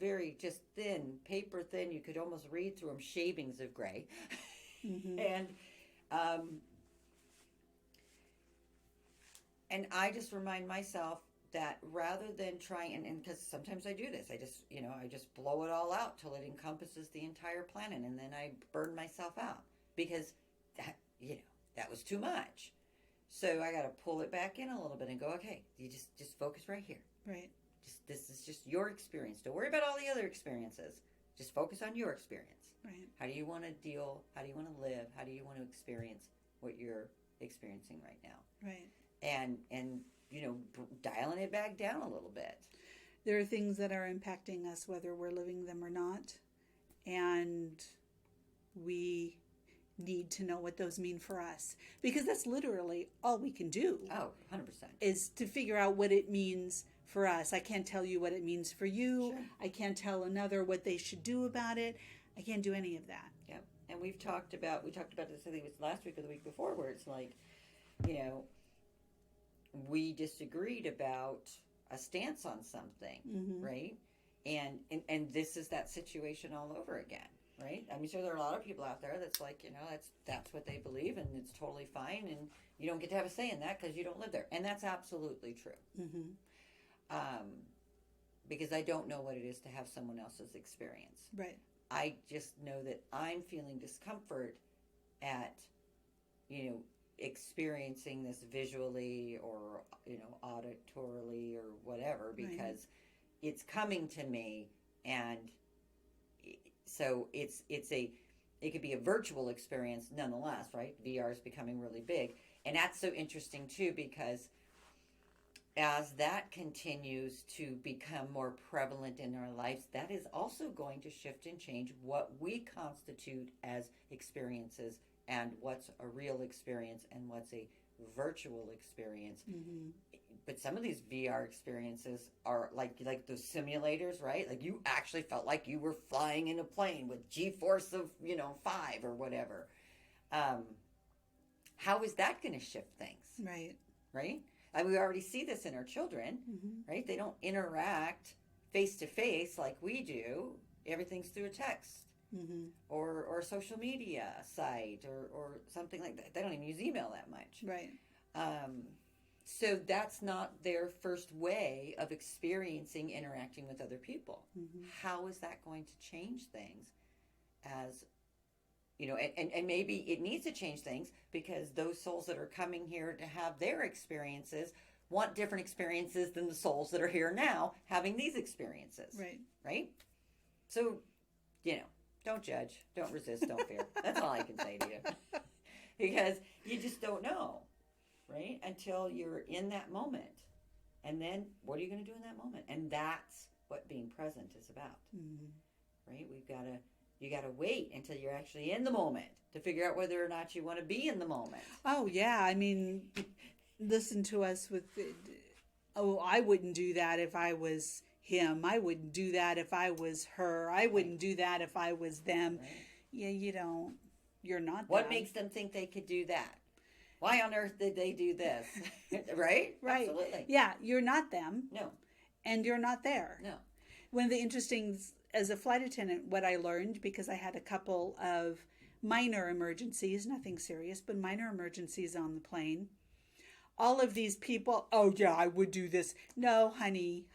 very just thin, paper thin. You could almost read through them, shavings of gray. And I just remind myself that rather than trying, and because sometimes I do this, I just blow it all out till it encompasses the entire planet, and then I burn myself out because that was too much. So I got to pull it back in a little bit and go, okay, you just focus right here. Right. This is just your experience. Don't worry about all the other experiences. Just focus on your experience. Right. How do you want to deal? How do you want to live? How do you want to experience what you're experiencing right now? Right. And dialing it back down a little bit. There are things that are impacting us whether we're living them or not. And we need to know what those mean for us. Because that's literally all we can do. Oh, 100%. Is to figure out what it means for us. I can't tell you what it means for you. Sure. I can't tell another what they should do about it. I can't do any of that. Yep. And we talked about this, I think it was last week or the week before, where it's like, you know, we disagreed about a stance on something, right? And this is that situation all over again, right? I mean, so there are a lot of people out there that's like, you know, that's what they believe, and it's totally fine, and you don't get to have a say in that because you don't live there, and that's absolutely true. Because I don't know what it is to have someone else's experience. Right. I just know that I'm feeling discomfort at, you know, experiencing this visually or, you know, auditorily or whatever, because it's coming to me, and so it could be a virtual experience nonetheless, right? VR is becoming really big, and that's so interesting too, because as that continues to become more prevalent in our lives, that is also going to shift and change what we constitute as experiences, and what's a real experience and what's a virtual experience. But some of these VR experiences are like those simulators, right? Like you actually felt like you were flying in a plane with G-force of, you know, 5 or whatever. How is that going to shift things? Right? And we already see this in our children, right? They don't interact face to face like we do. Everything's through a text. Or social media site or something like that. They don't even use email that much. Right. So that's not their first way of experiencing interacting with other people. How is that going to change things? As you know, and maybe it needs to change things because those souls that are coming here to have their experiences want different experiences than the souls that are here now having these experiences. Right? So, you know, don't judge, don't resist, don't fear. That's all I can say to you. Because you just don't know, right? Until you're in that moment. And then what are you going to do in that moment? And that's what being present is about. Right? You got to wait until you're actually in the moment to figure out whether or not you want to be in the moment. Oh, yeah. I mean, listen to us with, I wouldn't do that if I was him. I wouldn't do that if I was her. I wouldn't do that if I was them. Yeah, you don't. You're not What them. makes them think they could do that? Why on earth did they do this? Right? Absolutely. Yeah, you're not them. No. And you're not there. No. One of the interesting, as a flight attendant, what I learned, because I had a couple of minor emergencies, nothing serious, but minor emergencies on the plane. All of these people, oh yeah, I would do this. No, honey,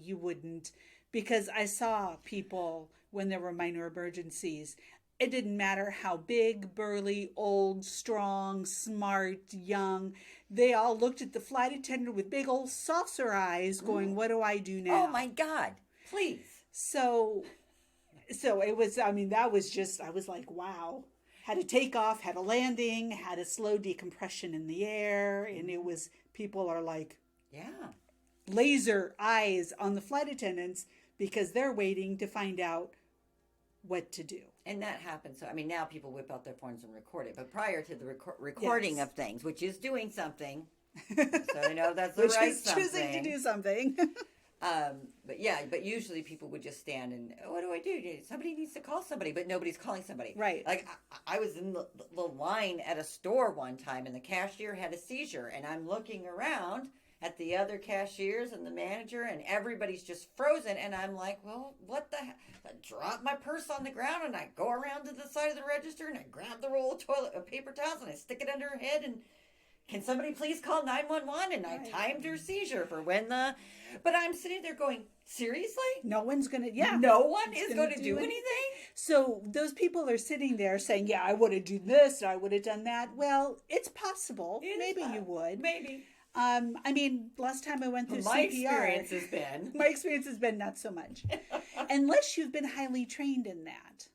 you wouldn't. Because I saw people when there were minor emergencies. It didn't matter how big, burly, old, strong, smart, young. They all looked at the flight attendant with big old saucer eyes going, what do I do now? Oh my God, please. So it was, I mean, that was just, I was like, wow. Had a takeoff, had a landing, had a slow decompression in the air. And it was, people are like, laser eyes on the flight attendants because they're waiting to find out what to do. And that happens. So, I mean, now people whip out their phones and record it. But prior to the recording of things, which is doing something, so I know that's the which right is something. Choosing to do something. But usually people would just stand and, what do I do? Somebody needs to call somebody, but nobody's calling somebody. Right. Like I was in the line at a store one time, and the cashier had a seizure, and I'm looking around at the other cashiers and the manager, and everybody's just frozen, and I'm like, well, what the heck? I drop my purse on the ground, and I go around to the side of the register, and I grab the roll of paper towels, and I stick it under her head, and can somebody please call 911? And I timed her seizure for when but I'm sitting there going, seriously? No one's going to, No one is going to do anything? So those people are sitting there saying, yeah, I would have done this, or I would have done that. Well, it's possible. Maybe you would. Maybe. I mean, last time I went through my CPR. My experience has been not so much. Unless you've been highly trained in that.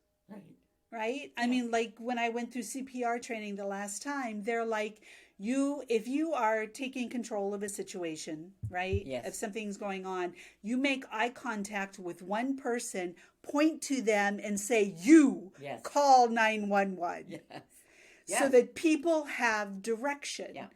Right? I mean, like when I went through CPR training the last time, they're like, if you are taking control of a situation, right? Yes. If something's going on, you make eye contact with one person, point to them and say, call 911. Yes. So that people have direction. Yeah.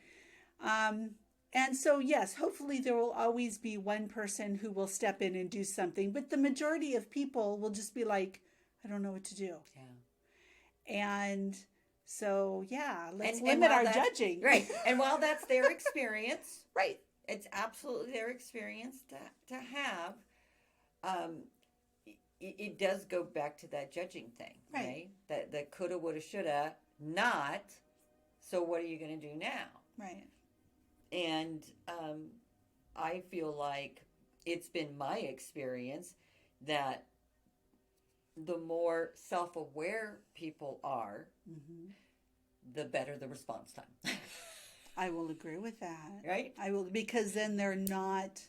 And so, yes, hopefully there will always be one person who will step in and do something. But the majority of people will just be like, I don't know what to do. Yeah. And so, yeah, let's And limit while our that's- judging. Right. And while that's their experience, Right. it's absolutely their experience to have. It does go back to that judging thing, right? That the coulda, woulda, shoulda, not. So what are you going to do now? Right. And I feel like it's been my experience that the more self-aware people are, the better the response time. I will agree with that. Right? I will, because then they're not,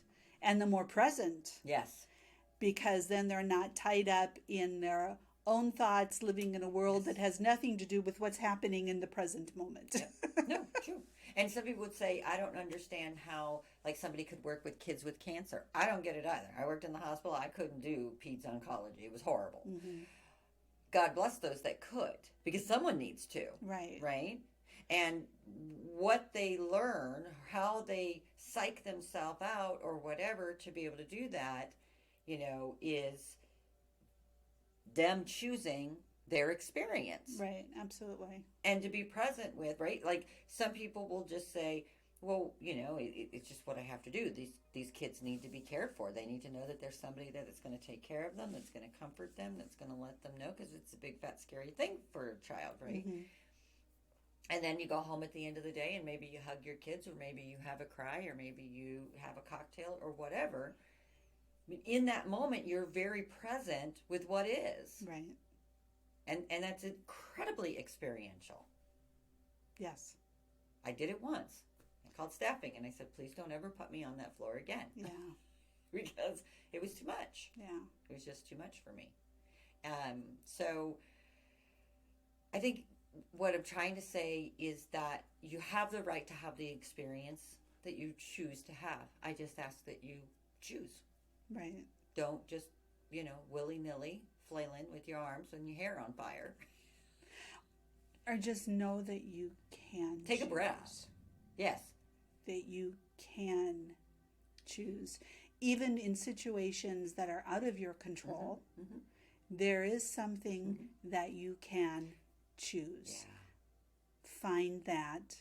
and the more present, Yes. because then they're not tied up in their own thoughts, living in a world that has nothing to do with what's happening in the present moment. No, true. And some people would say, I don't understand how, like, somebody could work with kids with cancer. I don't get it either. I worked in the hospital. I couldn't do peds oncology. It was horrible. God bless those that could, because someone needs to. Right. Right? And what they learn, how they psych themselves out or whatever to be able to do that, is them choosing their experience. Right, absolutely. And to be present with, right? Like, some people will just say, well, it's just what I have to do. These kids need to be cared for. They need to know that there's somebody that is going to take care of them, that's going to comfort them, that's going to let them know, because it's a big, fat, scary thing for a child, right? And then you go home at the end of the day and maybe you hug your kids, or maybe you have a cry, or maybe you have a cocktail or whatever. In that moment, you're very present with what is. Right. And that's incredibly experiential. Yes. I did it once. I called staffing and I said, please don't ever put me on that floor again. Yeah. Because it was too much. Yeah. It was just too much for me. So I think what I'm trying to say is that you have the right to have the experience that you choose to have. I just ask that you choose. Right. Don't just, willy-nilly flailing with your arms and your hair on fire. Or just know that you can Take a choose. breath. Yes. That you can choose. Even in situations that are out of your control, there is something that you can choose. Yeah. Find that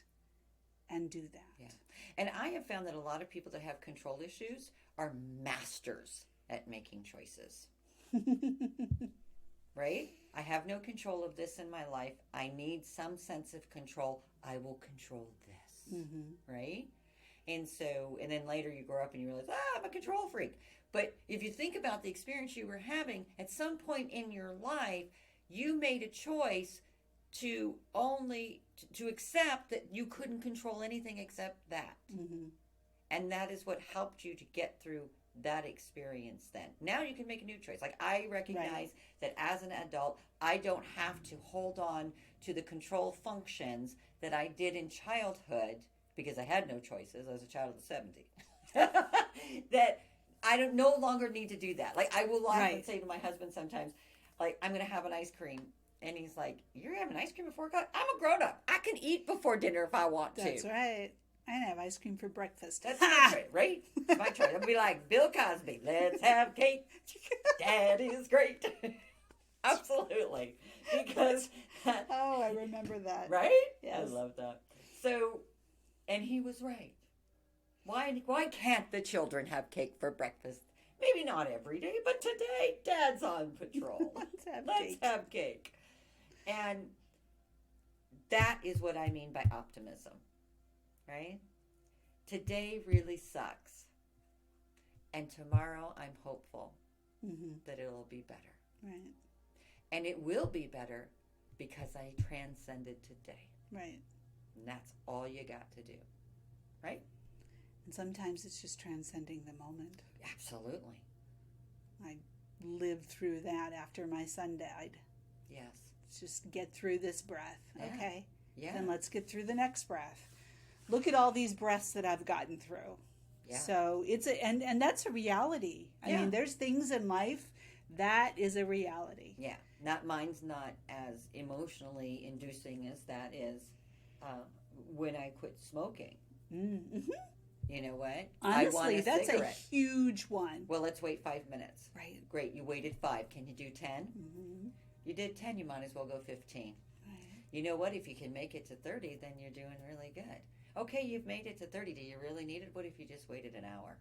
and do that. Yeah. And I have found that a lot of people that have control issues are masters at making choices. Right? I have no control of this in my life. I need some sense of control. I will control this. Right? And then later you grow up and you realize, I'm a control freak. But if you think about the experience you were having, at some point in your life, you made a choice to accept that you couldn't control anything except that. And that is what helped you to get through that experience then. Now you can make a new choice. Like, I recognize that as an adult, I don't have to hold on to the control functions that I did in childhood, because I had no choices. I was a child of the 70s. That I no longer need to do that. Like, I will laugh and say to my husband sometimes, like, I'm going to have an ice cream. And he's like, you're having ice cream before God? I'm a grown-up. I can eat before dinner if I want to. That's right. I have ice cream for breakfast. That's my choice, right? It's my choice. I'll be like Bill Cosby. Let's have cake. Dad is great. Absolutely. Because... oh, I remember that. Right? Yes. I love that. So, and he was right. Why can't the children have cake for breakfast? Maybe not every day, but today, Dad's on patrol. Let's have cake. And that is what I mean by optimism, right? Today really sucks. And tomorrow I'm hopeful that it'll be better. Right. And it will be better because I transcended today. Right. And that's all you got to do, right? And sometimes it's just transcending the moment. Absolutely. I lived through that after my son died. Yes. Let's just get through this breath, okay? Yeah. Then let's get through the next breath. Look at all these breaths that I've gotten through. Yeah. So it's and that's a reality. I mean, there's things in life that is a reality. Yeah. Mine's not as emotionally inducing as that is when I quit smoking. Mm-hmm. You know what? Honestly, that's cigarette. a huge one. Well, let's wait 5 minutes. Right. Great. You waited 5. Can you do 10? You did 10. You might as well go 15. You know what? If you can make it to 30, then you're doing really good. Okay, you've made it to 30. Do you really need it? What if you just waited an hour?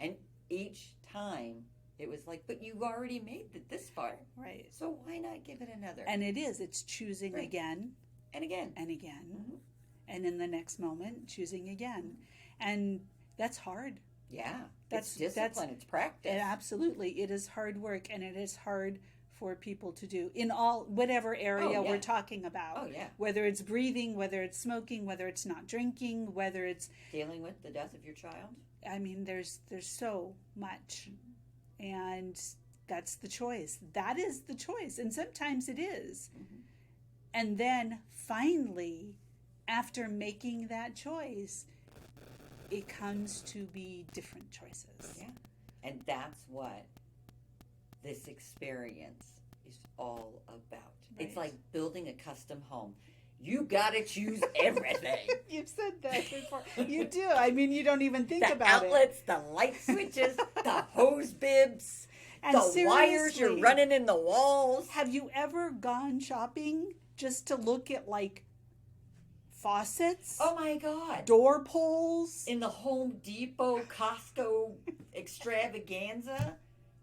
And each time it was like, but you already made it this far. Right. So why not give it another? And it's choosing again. And again. And again. Mm-hmm. And in the next moment, choosing again. And that's hard. Yeah. It's discipline. It's practice. Absolutely. It is hard work, and it is hard for people to do in whatever area we're talking about. Oh, yeah. Whether it's breathing, whether it's smoking, whether it's not drinking, whether it's dealing with the death of your child. I mean, there's so much. And that's the choice. That is the choice. And sometimes it is. Mm-hmm. And then finally, after making that choice, it comes to be different choices. Yeah. And that's what this experience is all about. Right. It's like building a custom home. You got to choose everything. You've said that before. You do. I mean, you don't even think the about outlets, the light switches, the hose bibs, and the wires you're running in the walls. Have you ever gone shopping just to look at, like, faucets? Oh, my God. Door pulls? In the Home Depot, Costco extravaganza.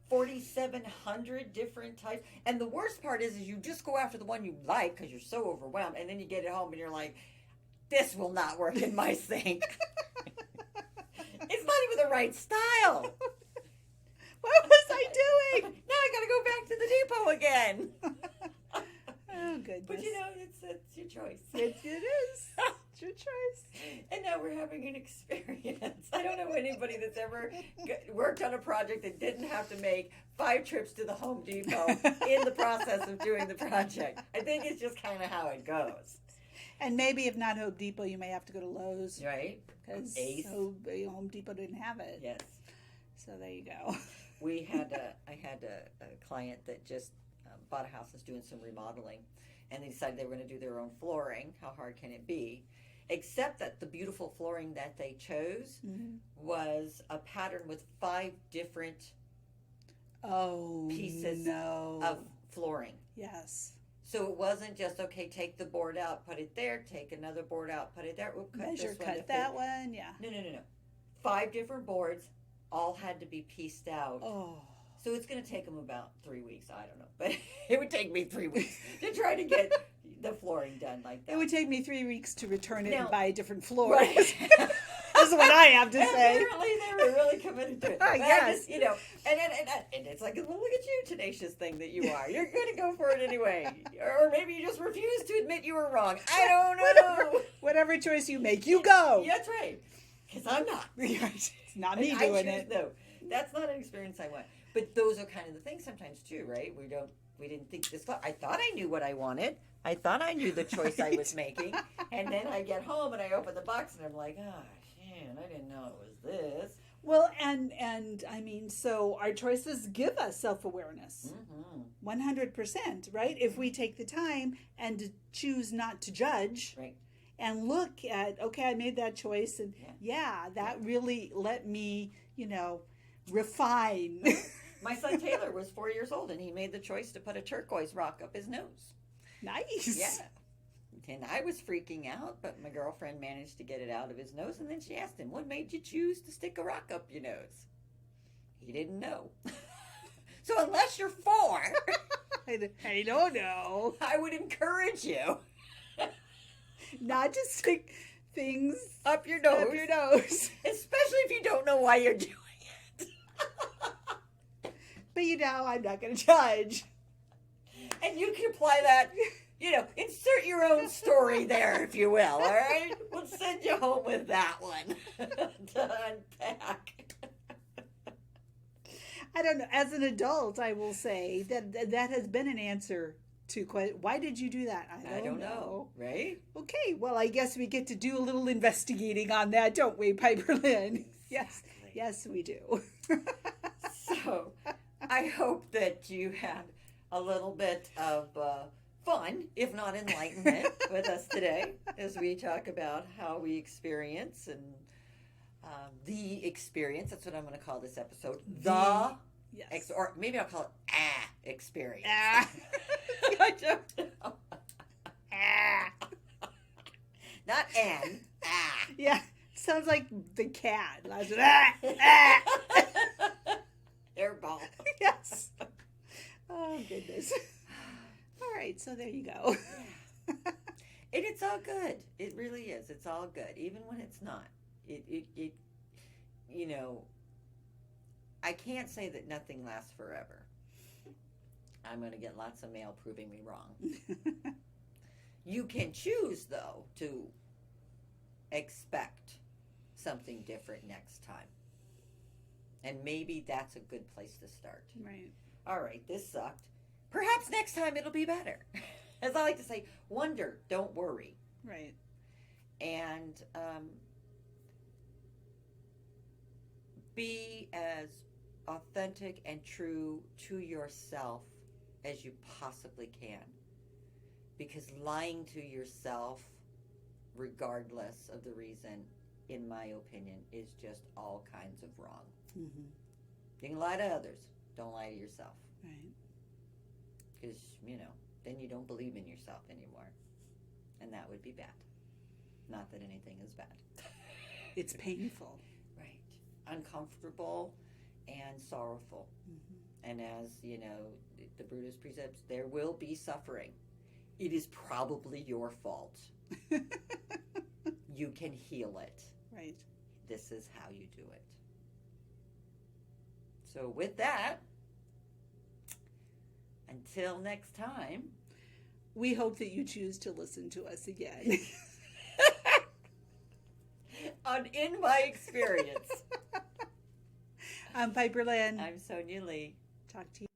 4,700 different types. And the worst part is you just go after the one you like because you're so overwhelmed. And then you get it home and you're like, this will not work in my sink. It's not even the right style. What was I doing? Now I got to go back to the depot again. Oh, goodness. But you know, it's your choice. It is. It's your choice. And now we're having an experience. I don't know anybody that's ever worked on a project that didn't have to make 5 trips to the Home Depot in the process of doing the project. I think it's just kind of how it goes. And maybe if not Home Depot, you may have to go to Lowe's. Right. Because Home Depot didn't have it. Yes. So there you go. I had a client that just bought a house that's doing some remodeling, and they decided they were going to do their own flooring. How hard can it be? Except that the beautiful flooring that they chose was a pattern with 5 different pieces of flooring. Yes. So it wasn't just, okay, take the board out, put it there, take another board out, put it there. We'll cut that one, yeah. No. 5 different boards, all had to be pieced out. Oh. So it's going to take them about 3 weeks. I don't know. But it would take me 3 weeks to try to get the flooring done like that. It would take me 3 weeks to return it and buy a different floor. Right. This is what I have to say. Apparently they were really committed to it. Yes. Just, and it's like, well, look at you, tenacious thing that you are. You're going to go for it anyway. Or maybe you just refuse to admit you were wrong. I don't know. Whatever choice you make, you go. That's right. Because I'm not. It's not me doing it. No, that's not an experience I want. But those are kind of the things sometimes too, right? We didn't think this far. I thought I knew what I wanted. I thought I knew the choice I was making. And then I get home and I open the box and I'm like, I didn't know it was this. Well, and I mean, so our choices give us self-awareness. 100%, right? If we take the time and choose not to judge. Right. And look at, okay, I made that choice, and that really let me, refine. My son Taylor was 4 years old, and he made the choice to put a turquoise rock up his nose. Nice. Yeah. And I was freaking out, but my girlfriend managed to get it out of his nose, and then she asked him, what made you choose to stick a rock up your nose? He didn't know. So unless you're 4, I don't know. I would encourage you. Not to stick things up your nose. Especially if you don't know why you're doing it. But I'm not going to judge. And you can apply that, insert your own story there, if you will, all right? We'll send you home with that one to unpack. I don't know. As an adult, I will say that has been an answer to why did you do that? I don't know. Right? Okay, well, I guess we get to do a little investigating on that, don't we, Piperlyne? Exactly. Yes, we do. So, I hope that you had a little bit of fun, if not enlightenment, with us today as we talk about how we experience and the experience. That's what I'm going to call this episode. Yes. Or maybe I'll call it experience. I don't know. Not N. Ah. Yeah, sounds like the cat. Lots of, ah, ah. Airball. Yes. Oh, goodness. All right, so there you go. And it's all good. It really is. It's all good, even when it's not. It you know, I can't say that nothing lasts forever. I'm going to get lots of mail proving me wrong. You can choose, though, to expect something different next time. And maybe that's a good place to start. Right. All right, this sucked. Perhaps next time it'll be better. As I like to say, wonder, don't worry. Right. And be as authentic and true to yourself as you possibly can. Because lying to yourself, regardless of the reason, in my opinion, is just all kinds of wrong. Mm-hmm. You can lie to others. Don't lie to yourself. Right. Because, then you don't believe in yourself anymore. And that would be bad. Not that anything is bad. It's painful. Right. Uncomfortable and sorrowful. Mm-hmm. And as, the Brutus precepts, there will be suffering. It is probably your fault. You can heal it. Right. This is how you do it. So with that, until next time, we hope that you choose to listen to us again. on In My Experience. I'm Piperlyne. I'm Sonya Lee. Talk to you.